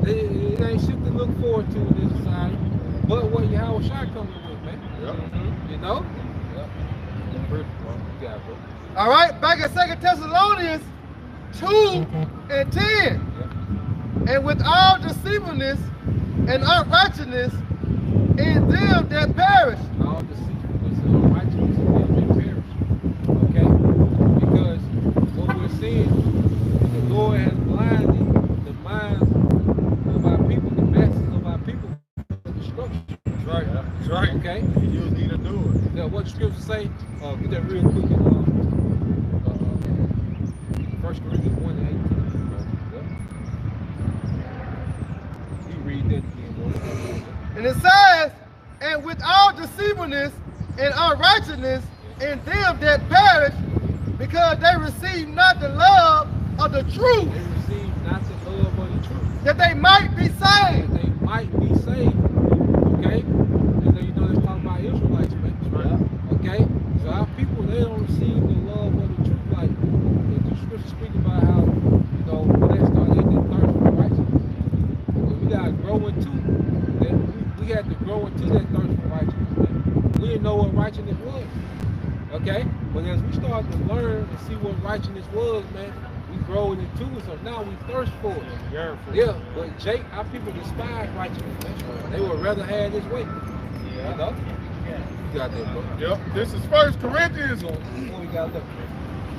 It ain't shit to look forward to in this society. But what Yahweh Shai coming with, man. You know? All right, back at 2 Thessalonians 2:10. And with all deceitfulness and unrighteousness in them that perish. All deceitfulness and unrighteousness in them that perish. Okay? Right. Okay. You just need to do it. Yeah, what the scripture say? Get that real quick. 1 Corinthians 1:18. You read that again, bro. And it says, and with all deceivableness and unrighteousness in them that perish, because they receive not the love of the truth, They receive not the love of the truth, that they might be saved. that they might be saved. Okay? And then you know they're talking about Israelites, man. Right. Okay? So our people, they don't receive the love of the truth. Like the scripture speak about how, you know, when they start getting thirst for righteousness. But we gotta grow into that. We had to grow into that thirst for righteousness, man. We didn't know what righteousness was. Okay? But as we start to learn and see what righteousness was, man, we grow into it. So now we thirst for it. Yeah, but Jake, our people despise righteousness, man. They would rather have this way. You know? You got that, bro. Yep. This is 1 Corinthians. So, what we got left?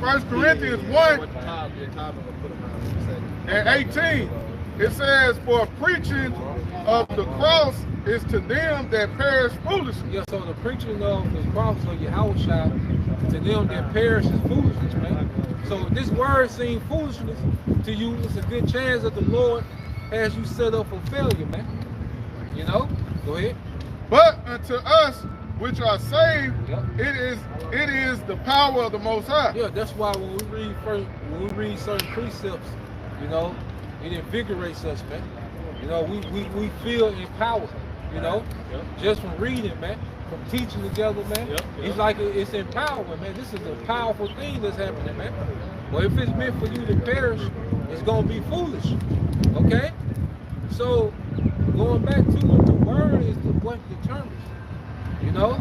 1 Corinthians 1 and 18. It says, for preaching of the cross is to them that perish foolishly. Yeah, so the preaching of the cross of Yahushua to them that perish is foolishness, man. So if this word seems foolishness to you, it's a good chance that the Lord has you set up for failure, man. You know? Go ahead. But unto us which are saved, Yep. it is the power of the Most High. Yeah, that's why when we read certain precepts, you know, it invigorates us, man. You know, we feel empowered, you know, just from reading, man, from teaching together, man. It's like it's empowering, man. This is a powerful thing that's happening, man. But if it's meant for you to perish, it's gonna be foolish. Okay? So going back to it, the word is what determines. You know?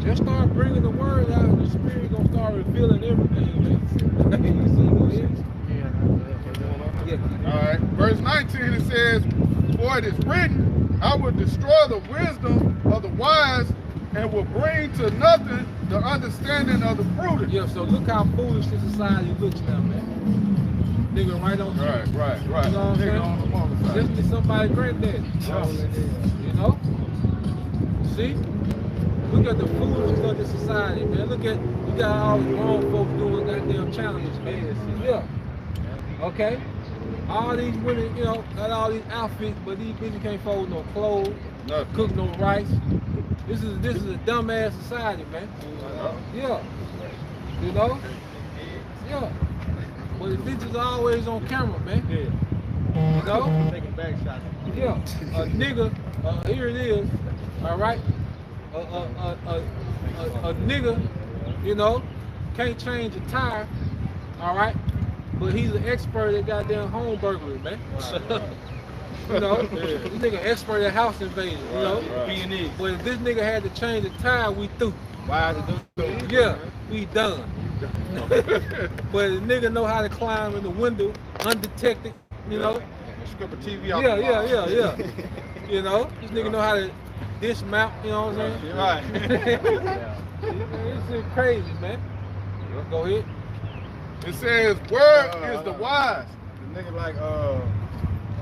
Just start bringing the word out and the spirit gonna start revealing everything, man. You see what it is? Yeah. All right. Verse 19, it says, for it is written, I will destroy the wisdom of the wise and will bring to nothing the understanding of the prudent. Yeah, so look how foolish this society looks now, man. Nigga right on cue. Right. You know what I'm Nigga on the mother saying? side. Just be somebody's granddaddy. You know? See? Look at the foolishness of this society, man. Look at, you got all the grown folks doing goddamn challenges, man. Yeah. Okay? All these women, you know, got all these outfits, but these bitches can't fold no clothes, cook no rice. This is a dumbass society, man. Yeah. You know? Yeah. But the bitches are always on camera, man. You know? Taking back shots. Yeah. A nigga, here it is, all right? A nigga, you know, can't change a tire, all right? But he's an expert at goddamn home burglary, man. You know, this nigga expert at house invasion, you know? B&E. But if this nigga had to change a tire, we through. Why is it Yeah, we done. But the nigga know how to climb in the window undetected, you know? Strip a TV off. Yeah. You know, this nigga know how to dismount, you know what I'm saying? Right. It's just crazy, man. Go ahead. It says, where is the wise? The nigga like,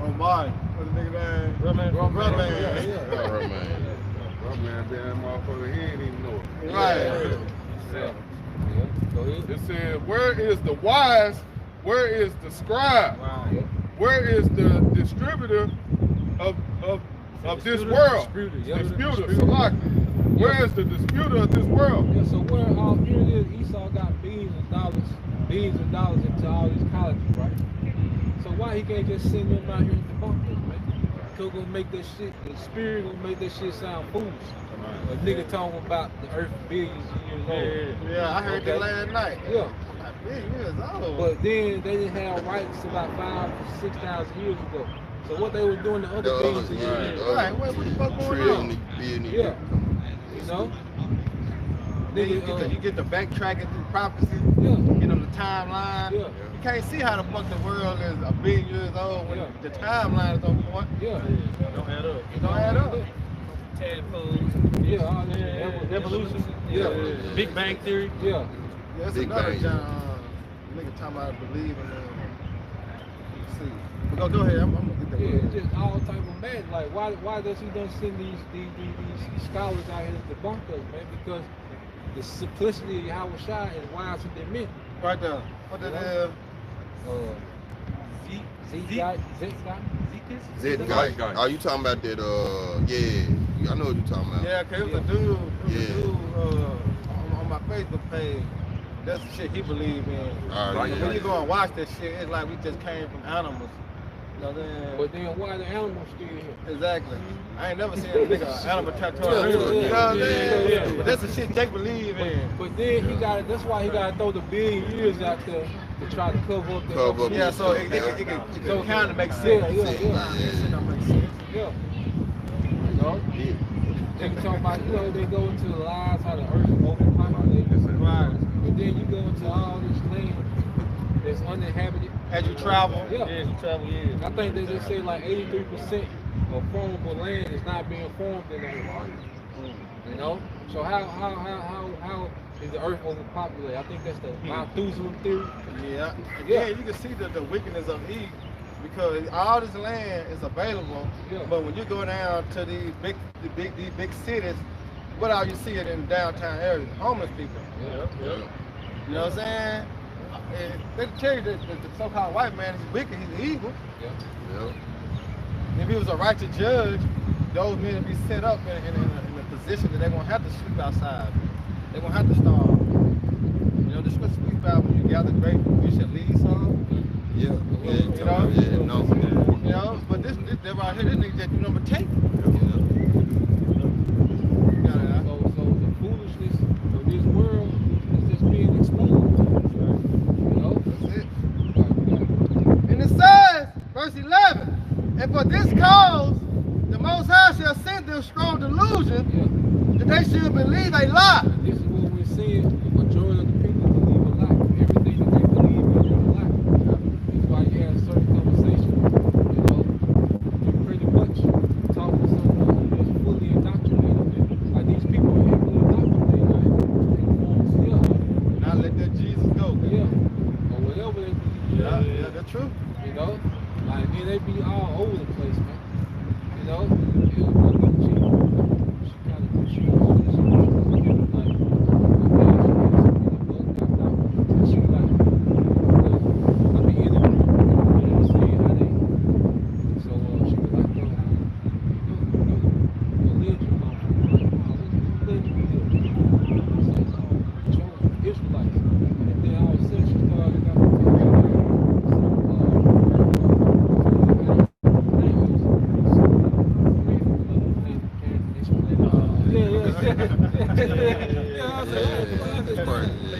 Omar. What's the nigga name? Rumman. Yeah, Man, that motherfucker, he ain't even know it. Right. Yeah. Go ahead. It says, where is the wise? Where is the scribe? Where is the distributor of this world? Disputer. Salaki. Where is the disputer of this world? Yeah, so where all here it is, Esau got billions of dollars into all these colleges, right? So why he can't just send them out here to debunk this, man? Cause gonna make that shit, the spirit gonna make that shit sound foolish. A nigga talking about the earth billions of years old. Yeah, I heard that last night. Yeah. Big years old. But then they didn't have rights about 5,000 to 6,000 years ago. So what they were doing the other billions of years. Right, what the fuck going on? Yeah. You know? Then you get the backtracking through prophecy, Yeah. get on the timeline. Yeah. You can't see how the fuck the world is a billion years old when the timeline is on point. Yeah. Don't add up. It don't add up. Tadpoles. Yeah, all that. Evolution. Yeah. Big Bang Theory. Yeah. Yeah, that's Big another bang. John. Nigga talking about believing. See, but go ahead. I'm gonna get that. Yeah, it's just all type of madness. Like, why does he done send these scholars out here to debunk us, man? Because the simplicity of Yahweh Shai is wiser than men. Right there. What that is? Zeitgeist. Oh, you talking about that? Yeah, I know what you talking about. Yeah, cause it was a dude. On my Facebook page. That's the shit he believed in. When you go and watch that shit, it's like we just came from animals. You know what I'm saying? But then why the animals still here? Exactly. I ain't never seen a nigga animal tattoo. You know what I'm saying? But that's the shit they believe in. But then that's why he got to throw the billion years out there to try to cover up the. Yeah, so it can kind of make sense. Yeah. You know? They can talk about, they go into the lies, how the earth is overpopulated. Right. But then you go into all this land that's uninhabited. As you travel. Yeah, as you travel, I think they just say like 83% of farmable land is not being farmed in that environment. You know? So how is the earth overpopulated? I think that's the Methuselah theory. Yeah. Yeah, you can see the wickedness of Eve. Because all this land is available, but when you go down to these big cities, what are you seeing in downtown areas? Homeless people. You know what I'm saying? They tell you that the so-called white man is wicked, he's evil. If he was a righteous judge, those men would be set up in a position that they're gonna have to sleep outside. They're gonna have to starve. You know, the scripture speaks about when you gather grapes, you should leave some. You know, but this right here, this nigga just do number 10. So the foolishness of this world is just being exposed. You know? That's it. And it says, verse 11, and for this cause, the Most High shall send them strong delusion that they should believe a lie. This is what we're seeing. The majority of the people believe a lie. Everything that they believe in is a lie. That's why you have certain conversations. You pretty much talking to someone who is fully indoctrinated. Like these people are heavily indoctrinated. Not let that Jesus go. Or whatever they believe. Yeah, that's true. You know? Like, then they be all over the place, man. You know?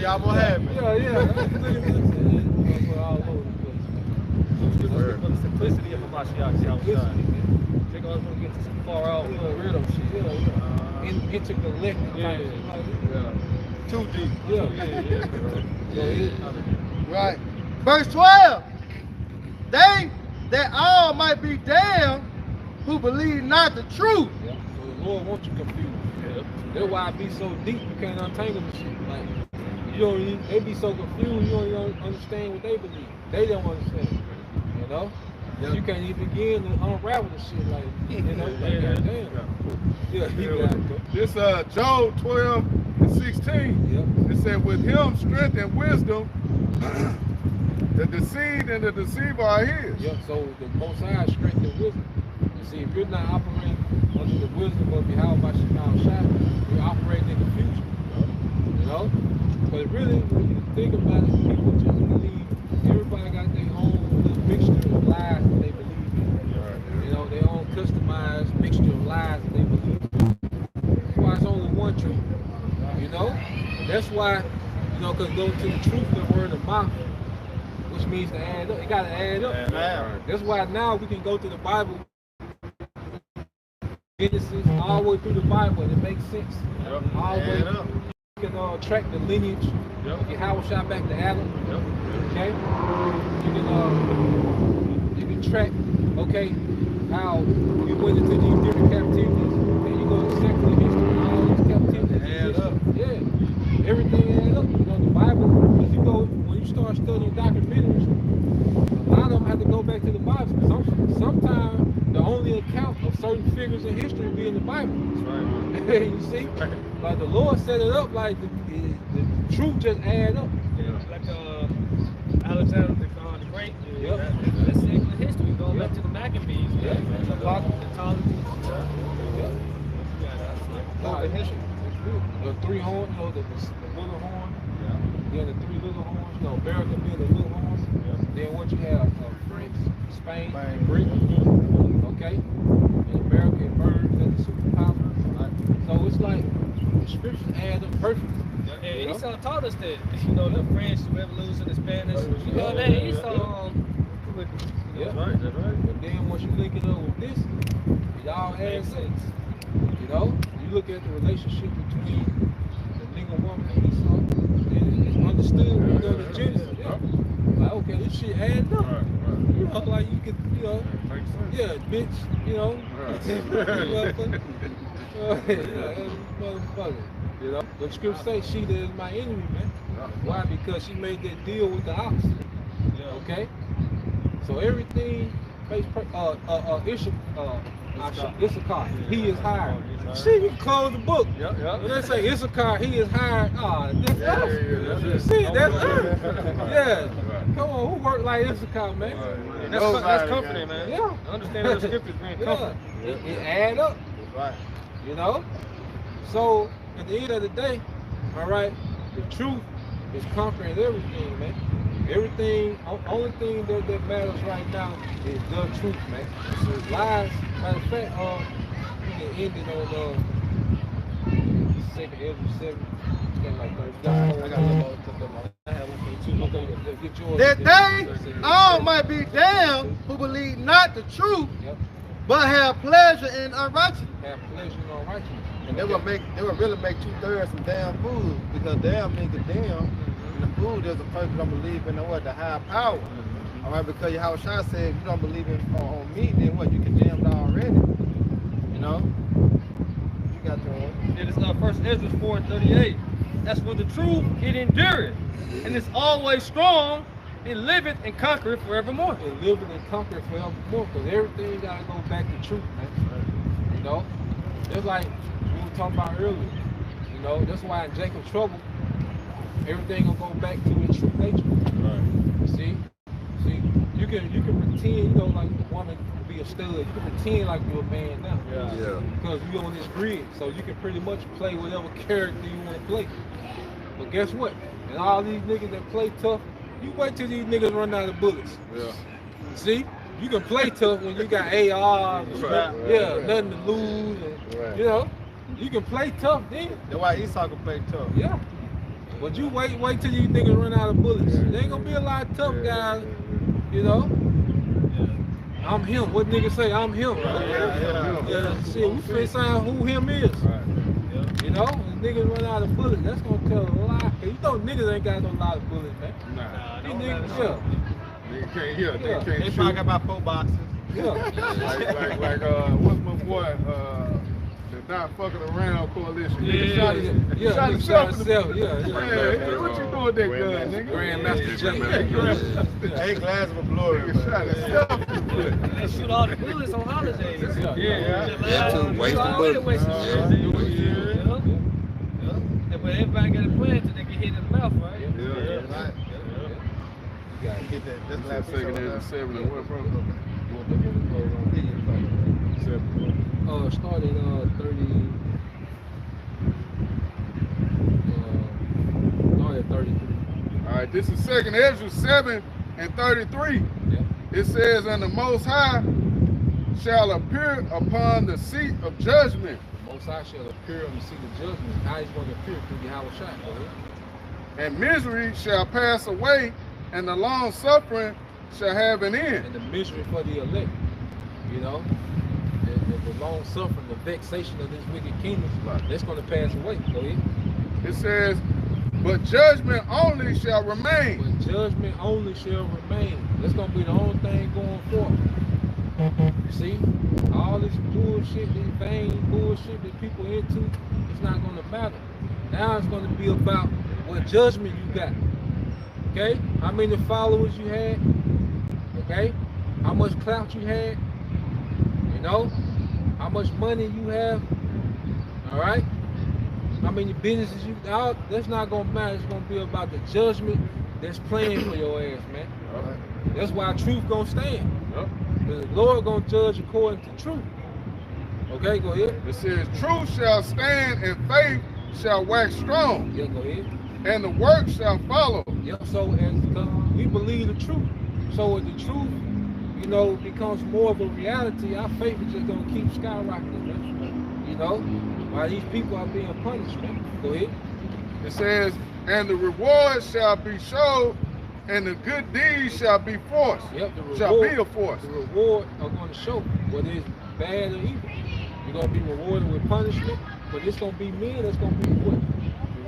Y'all gonna have me. For the simplicity of Hamashiach, they're going to get to some far out, rid of shit. Intergalactic type of Too deep. Yeah. Right. Verse 12. They that all might be damned who believe not the truth. So the Lord wants you confused. That's why it be so deep you can't untangle the shit. Like they be so confused you don't even understand what they believe. They don't understand. You know? You can't even begin to unravel the shit like This Job 12:16. It said, with him strength and wisdom, the deceived and the deceiver are his. So the Most High strength and wisdom. You see, if you're not operating under the wisdom of Yahweh Shai, you're operating in confusion. You know? But really, when you think about it, people just believe, everybody got their own little mixture of lies that they believe in. You know, their own customized mixture of lies that they believe in. That's why it's only one truth. You know? And that's why, because go to the truth, the word of mouth, which means to add up. It got to add up. That's why now we can go to the Bible, Genesis, all the way through the Bible, and it makes sense. All the way up. You can track the lineage of Yahweh Shai back to Adam. Okay? You can track, how you went into these different captivities, and you go to secular history, all these captivities. Add up. Yeah. Everything adds up. The Bible, when you start studying documentaries, a lot of them have to go back to the Bible. Sometimes certain figures in history be in the Bible. That's right. You see? Like the Lord set it up like the truth just add up. Yeah. Like Alexander the Great. Yep. That's secular history. Going back to the Maccabees. Yep. The Apocryphy. The three horns, you know, the little horn, then the three little horns, you know, America being the little horn. Then what you have, France, Spain, and Britain, okay? And America emerged as a superpower. So it's like the scriptures add up perfectly. And Esau taught us that, you know, the French Revolution, the Spanish, you know, that Esau. Yeah. That's right, that's right. But then once you link it up with this, it all adds sense. You know, you look at the relationship between the nigga woman and Esau, and it's understood when you go to Genesis. Yeah. Like, okay, this shit adds up. You know, like you could, you know, yeah, bitch, you know, motherfucker. You know, the scripture say she that is my enemy, man. Why? Because she made that deal with the ox. Okay? So everything makes Issachar, he is hired. See, we can close the book. When they say Issachar, he is hired. That's us. See, that's us. Yeah. Come on, who work like Issachar, man? That's comforting, man. Yeah. Understanding the scriptures being comforting. It add up. Right. You know? So, at the end of the day, all right, the truth is conquering everything, man. Everything, only thing that matters right now is the truth, man. So lies, matter of fact, we can end it on 2nd Ezra 7, like that they all might be damned who believe not the truth, but have pleasure in unrighteousness. Have pleasure in unrighteousness. And they will really make 2/3 some damn fools, because damn means condemn. And the fool is a person who don't believe in the higher power. All right, because Yahushua said, if you don't believe on me, then what? You condemned already. You know? You got the one. It is 1 Ezra 4:38. That's for the truth, it endureth, and it's always strong, and liveth and conquereth forevermore. And liveth and conquereth forevermore, because everything got to go back to truth, man. You know? Just like we were talking about earlier. You know, that's why in Jacob's trouble, everything will go back to its true nature. Right. See, you can pretend, you know, like the woman to be a stud. You can pretend like you're a man now. Yeah. Because you're on this grid, so you can pretty much play whatever character you want to play. But guess what? And all these niggas that play tough, you wait till these niggas run out of bullets. Yeah. See, you can play tough when you got AR. Nothing to lose. And, you know, you can play tough then. That's why Esau can play tough. Yeah. But you wait till you niggas run out of bullets. There ain't gonna be a lot of tough guys, you know. I'm him. What niggas say? I'm him. Yeah. Shit, we finna find who him is. You know, when niggas run out of bullets, that's gonna tell a lie. You know niggas ain't got no lot of bullets, man. Nah. These niggas, They can't They talking about 4 boxes. Yeah. like what's my boy, the Not Fucking Around Coalition. Nigga shot himself. Man, what you doing with that gun, nigga? Grandmaster J. 8 glasses of glory. Nigga shot himself. They shoot all the bullets on holidays. Yeah, too. Waste the bullets. But everybody got a plan till they get hit in the mouth, right? Right. You gotta get that. That's last Second and 7 and what from? Started 33. All right, this is 2nd Ezra 7 and 33. Yeah. It says, and the Most High shall appear upon the seat of judgment. The Most High shall appear on the seat of judgment. How he's going to appear through Yahushua. And misery shall pass away, and the long suffering shall have an end. And the misery for the elect, you know, the long suffering, the vexation of this wicked kingdom, that's going to pass away. Go ahead. It says, but judgment only shall remain. But judgment only shall remain. That's going to be the only thing going forward. See, all this bullshit, this vain bullshit that people into, it's not going to matter. Now it's going to be about what judgment you got. Okay? How many followers you had? Okay? How much clout you had? You know? how much money you have, all right? How many businesses you out, that's not gonna matter. It's gonna be about the judgment that's playing for your ass, man. That's why truth gonna stand. The Lord gonna judge according to truth. Okay, go ahead. It says, truth shall stand and faith shall wax strong. Yeah, go ahead. And the work shall follow. Yep, so because we believe the truth. So if the truth, you know, becomes more of a reality, our faith is just gonna keep skyrocketing, man. You know, while these people are being punished, man. Go ahead. It says, and the reward shall be showed, and the good deeds shall be forced. Yep, the reward, shall be a force. The reward are going to show whether it's bad or evil. You're going to be rewarded with punishment, but it's going to be men that's going to be what?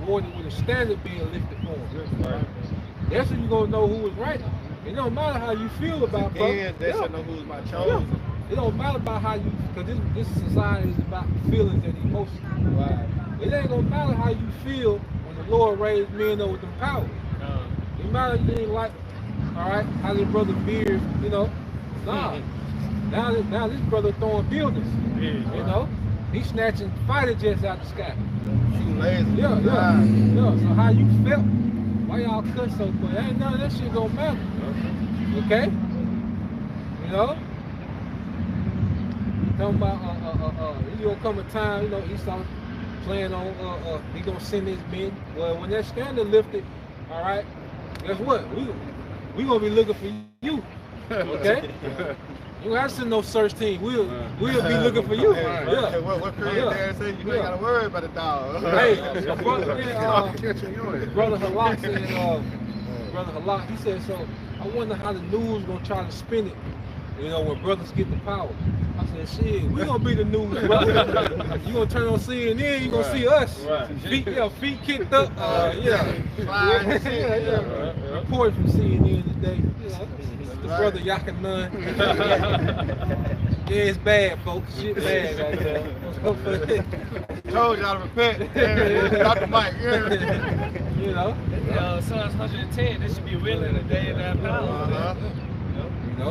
Rewarded with a standard being lifted for them. Right. That's when you're going to know who is right. It don't matter how you feel about folks. And they should know who's my chosen. Yeah. It don't matter about how you, because this society is about feelings and emotions. Right. It ain't going to matter how you feel when the Lord raised men over them powers. It matter you ain't like, all right, how this brother Beard, you know, nah. Now this brother throwing buildings, you know. He's snatching fighter jets out the sky. Yeah. So how you felt? Why y'all cut so quick? Ain't none of that shit gonna matter. Okay? You know? Talking about you gonna come a time, you know, Esau playing on he gonna send his men. Well, when that standard lifted, all right, guess what? We gonna be looking for you. Okay? You don't have to send no search team. We'll be looking for you. Yeah. What Korean dad said, you ain't gotta worry about the dog. Hey, brother Halak said, brother Halak, he said, so I wonder how the news gonna try to spin it, you know, when brothers get the power. I said, shit, we gonna be the news, brother. You gonna turn on CNN, you gonna see us. Feet kicked up. Report from CNN today. The brother Yakin Nunn. Yeah, it's bad, folks. Shit bad right there. Told y'all to repent. Drop the mic. You know? Psalms 110, they should be willing the day of that power. You know?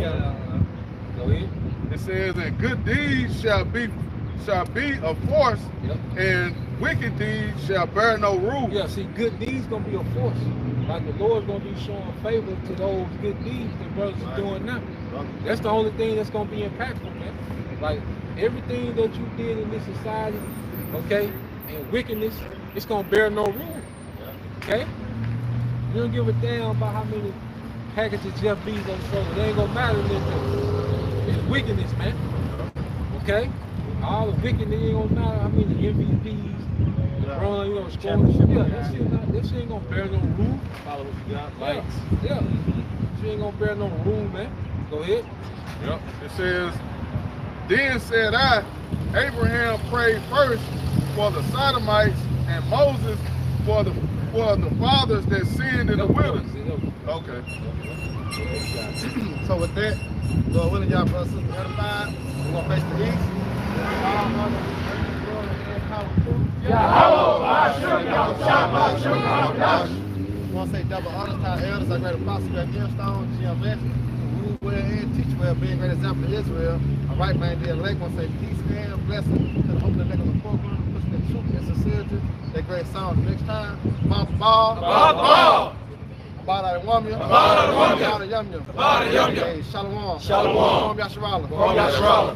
Go ahead. It says, and good deeds shall be a force, and wicked deeds shall bear no rule. Yeah, see, good deeds gonna be a force. Like the Lord's gonna be showing favor to those good deeds that brothers are doing now. That's the only thing that's gonna be impactful, man. Like everything that you did in this society, okay, and wickedness, it's gonna bear no rule. Okay? You don't give a damn about how many packages Jeff Bezos sold. It ain't gonna matter in this. It's wickedness, man. Okay? All the wickedness ain't gonna matter how many MVPs. Run, you know, scoring. That shit ain't gonna bear no rule. Follow what you got, lights. Yeah. She ain't gonna bear no rule, man. Go ahead. Yep. It says, then said I, Abraham prayed first for the Sodomites and Moses for the fathers that sinned in the wilderness. Okay. So with that, Lord willing, y'all brothers and sisters edified. We're gonna face the east. I want to say double honors to our elders, our great apostle at Millstone, GMS, who rule well and teach well, being a great example to Israel. Our right man, dear elect, want to say peace and blessing to the hope of the neck of the program, pushing the truth and sincerity. That great song. Next time, Ball. Bada Wamya. Bada Yumya. Bada Yumya. Shalom. Shalom. Yasharala.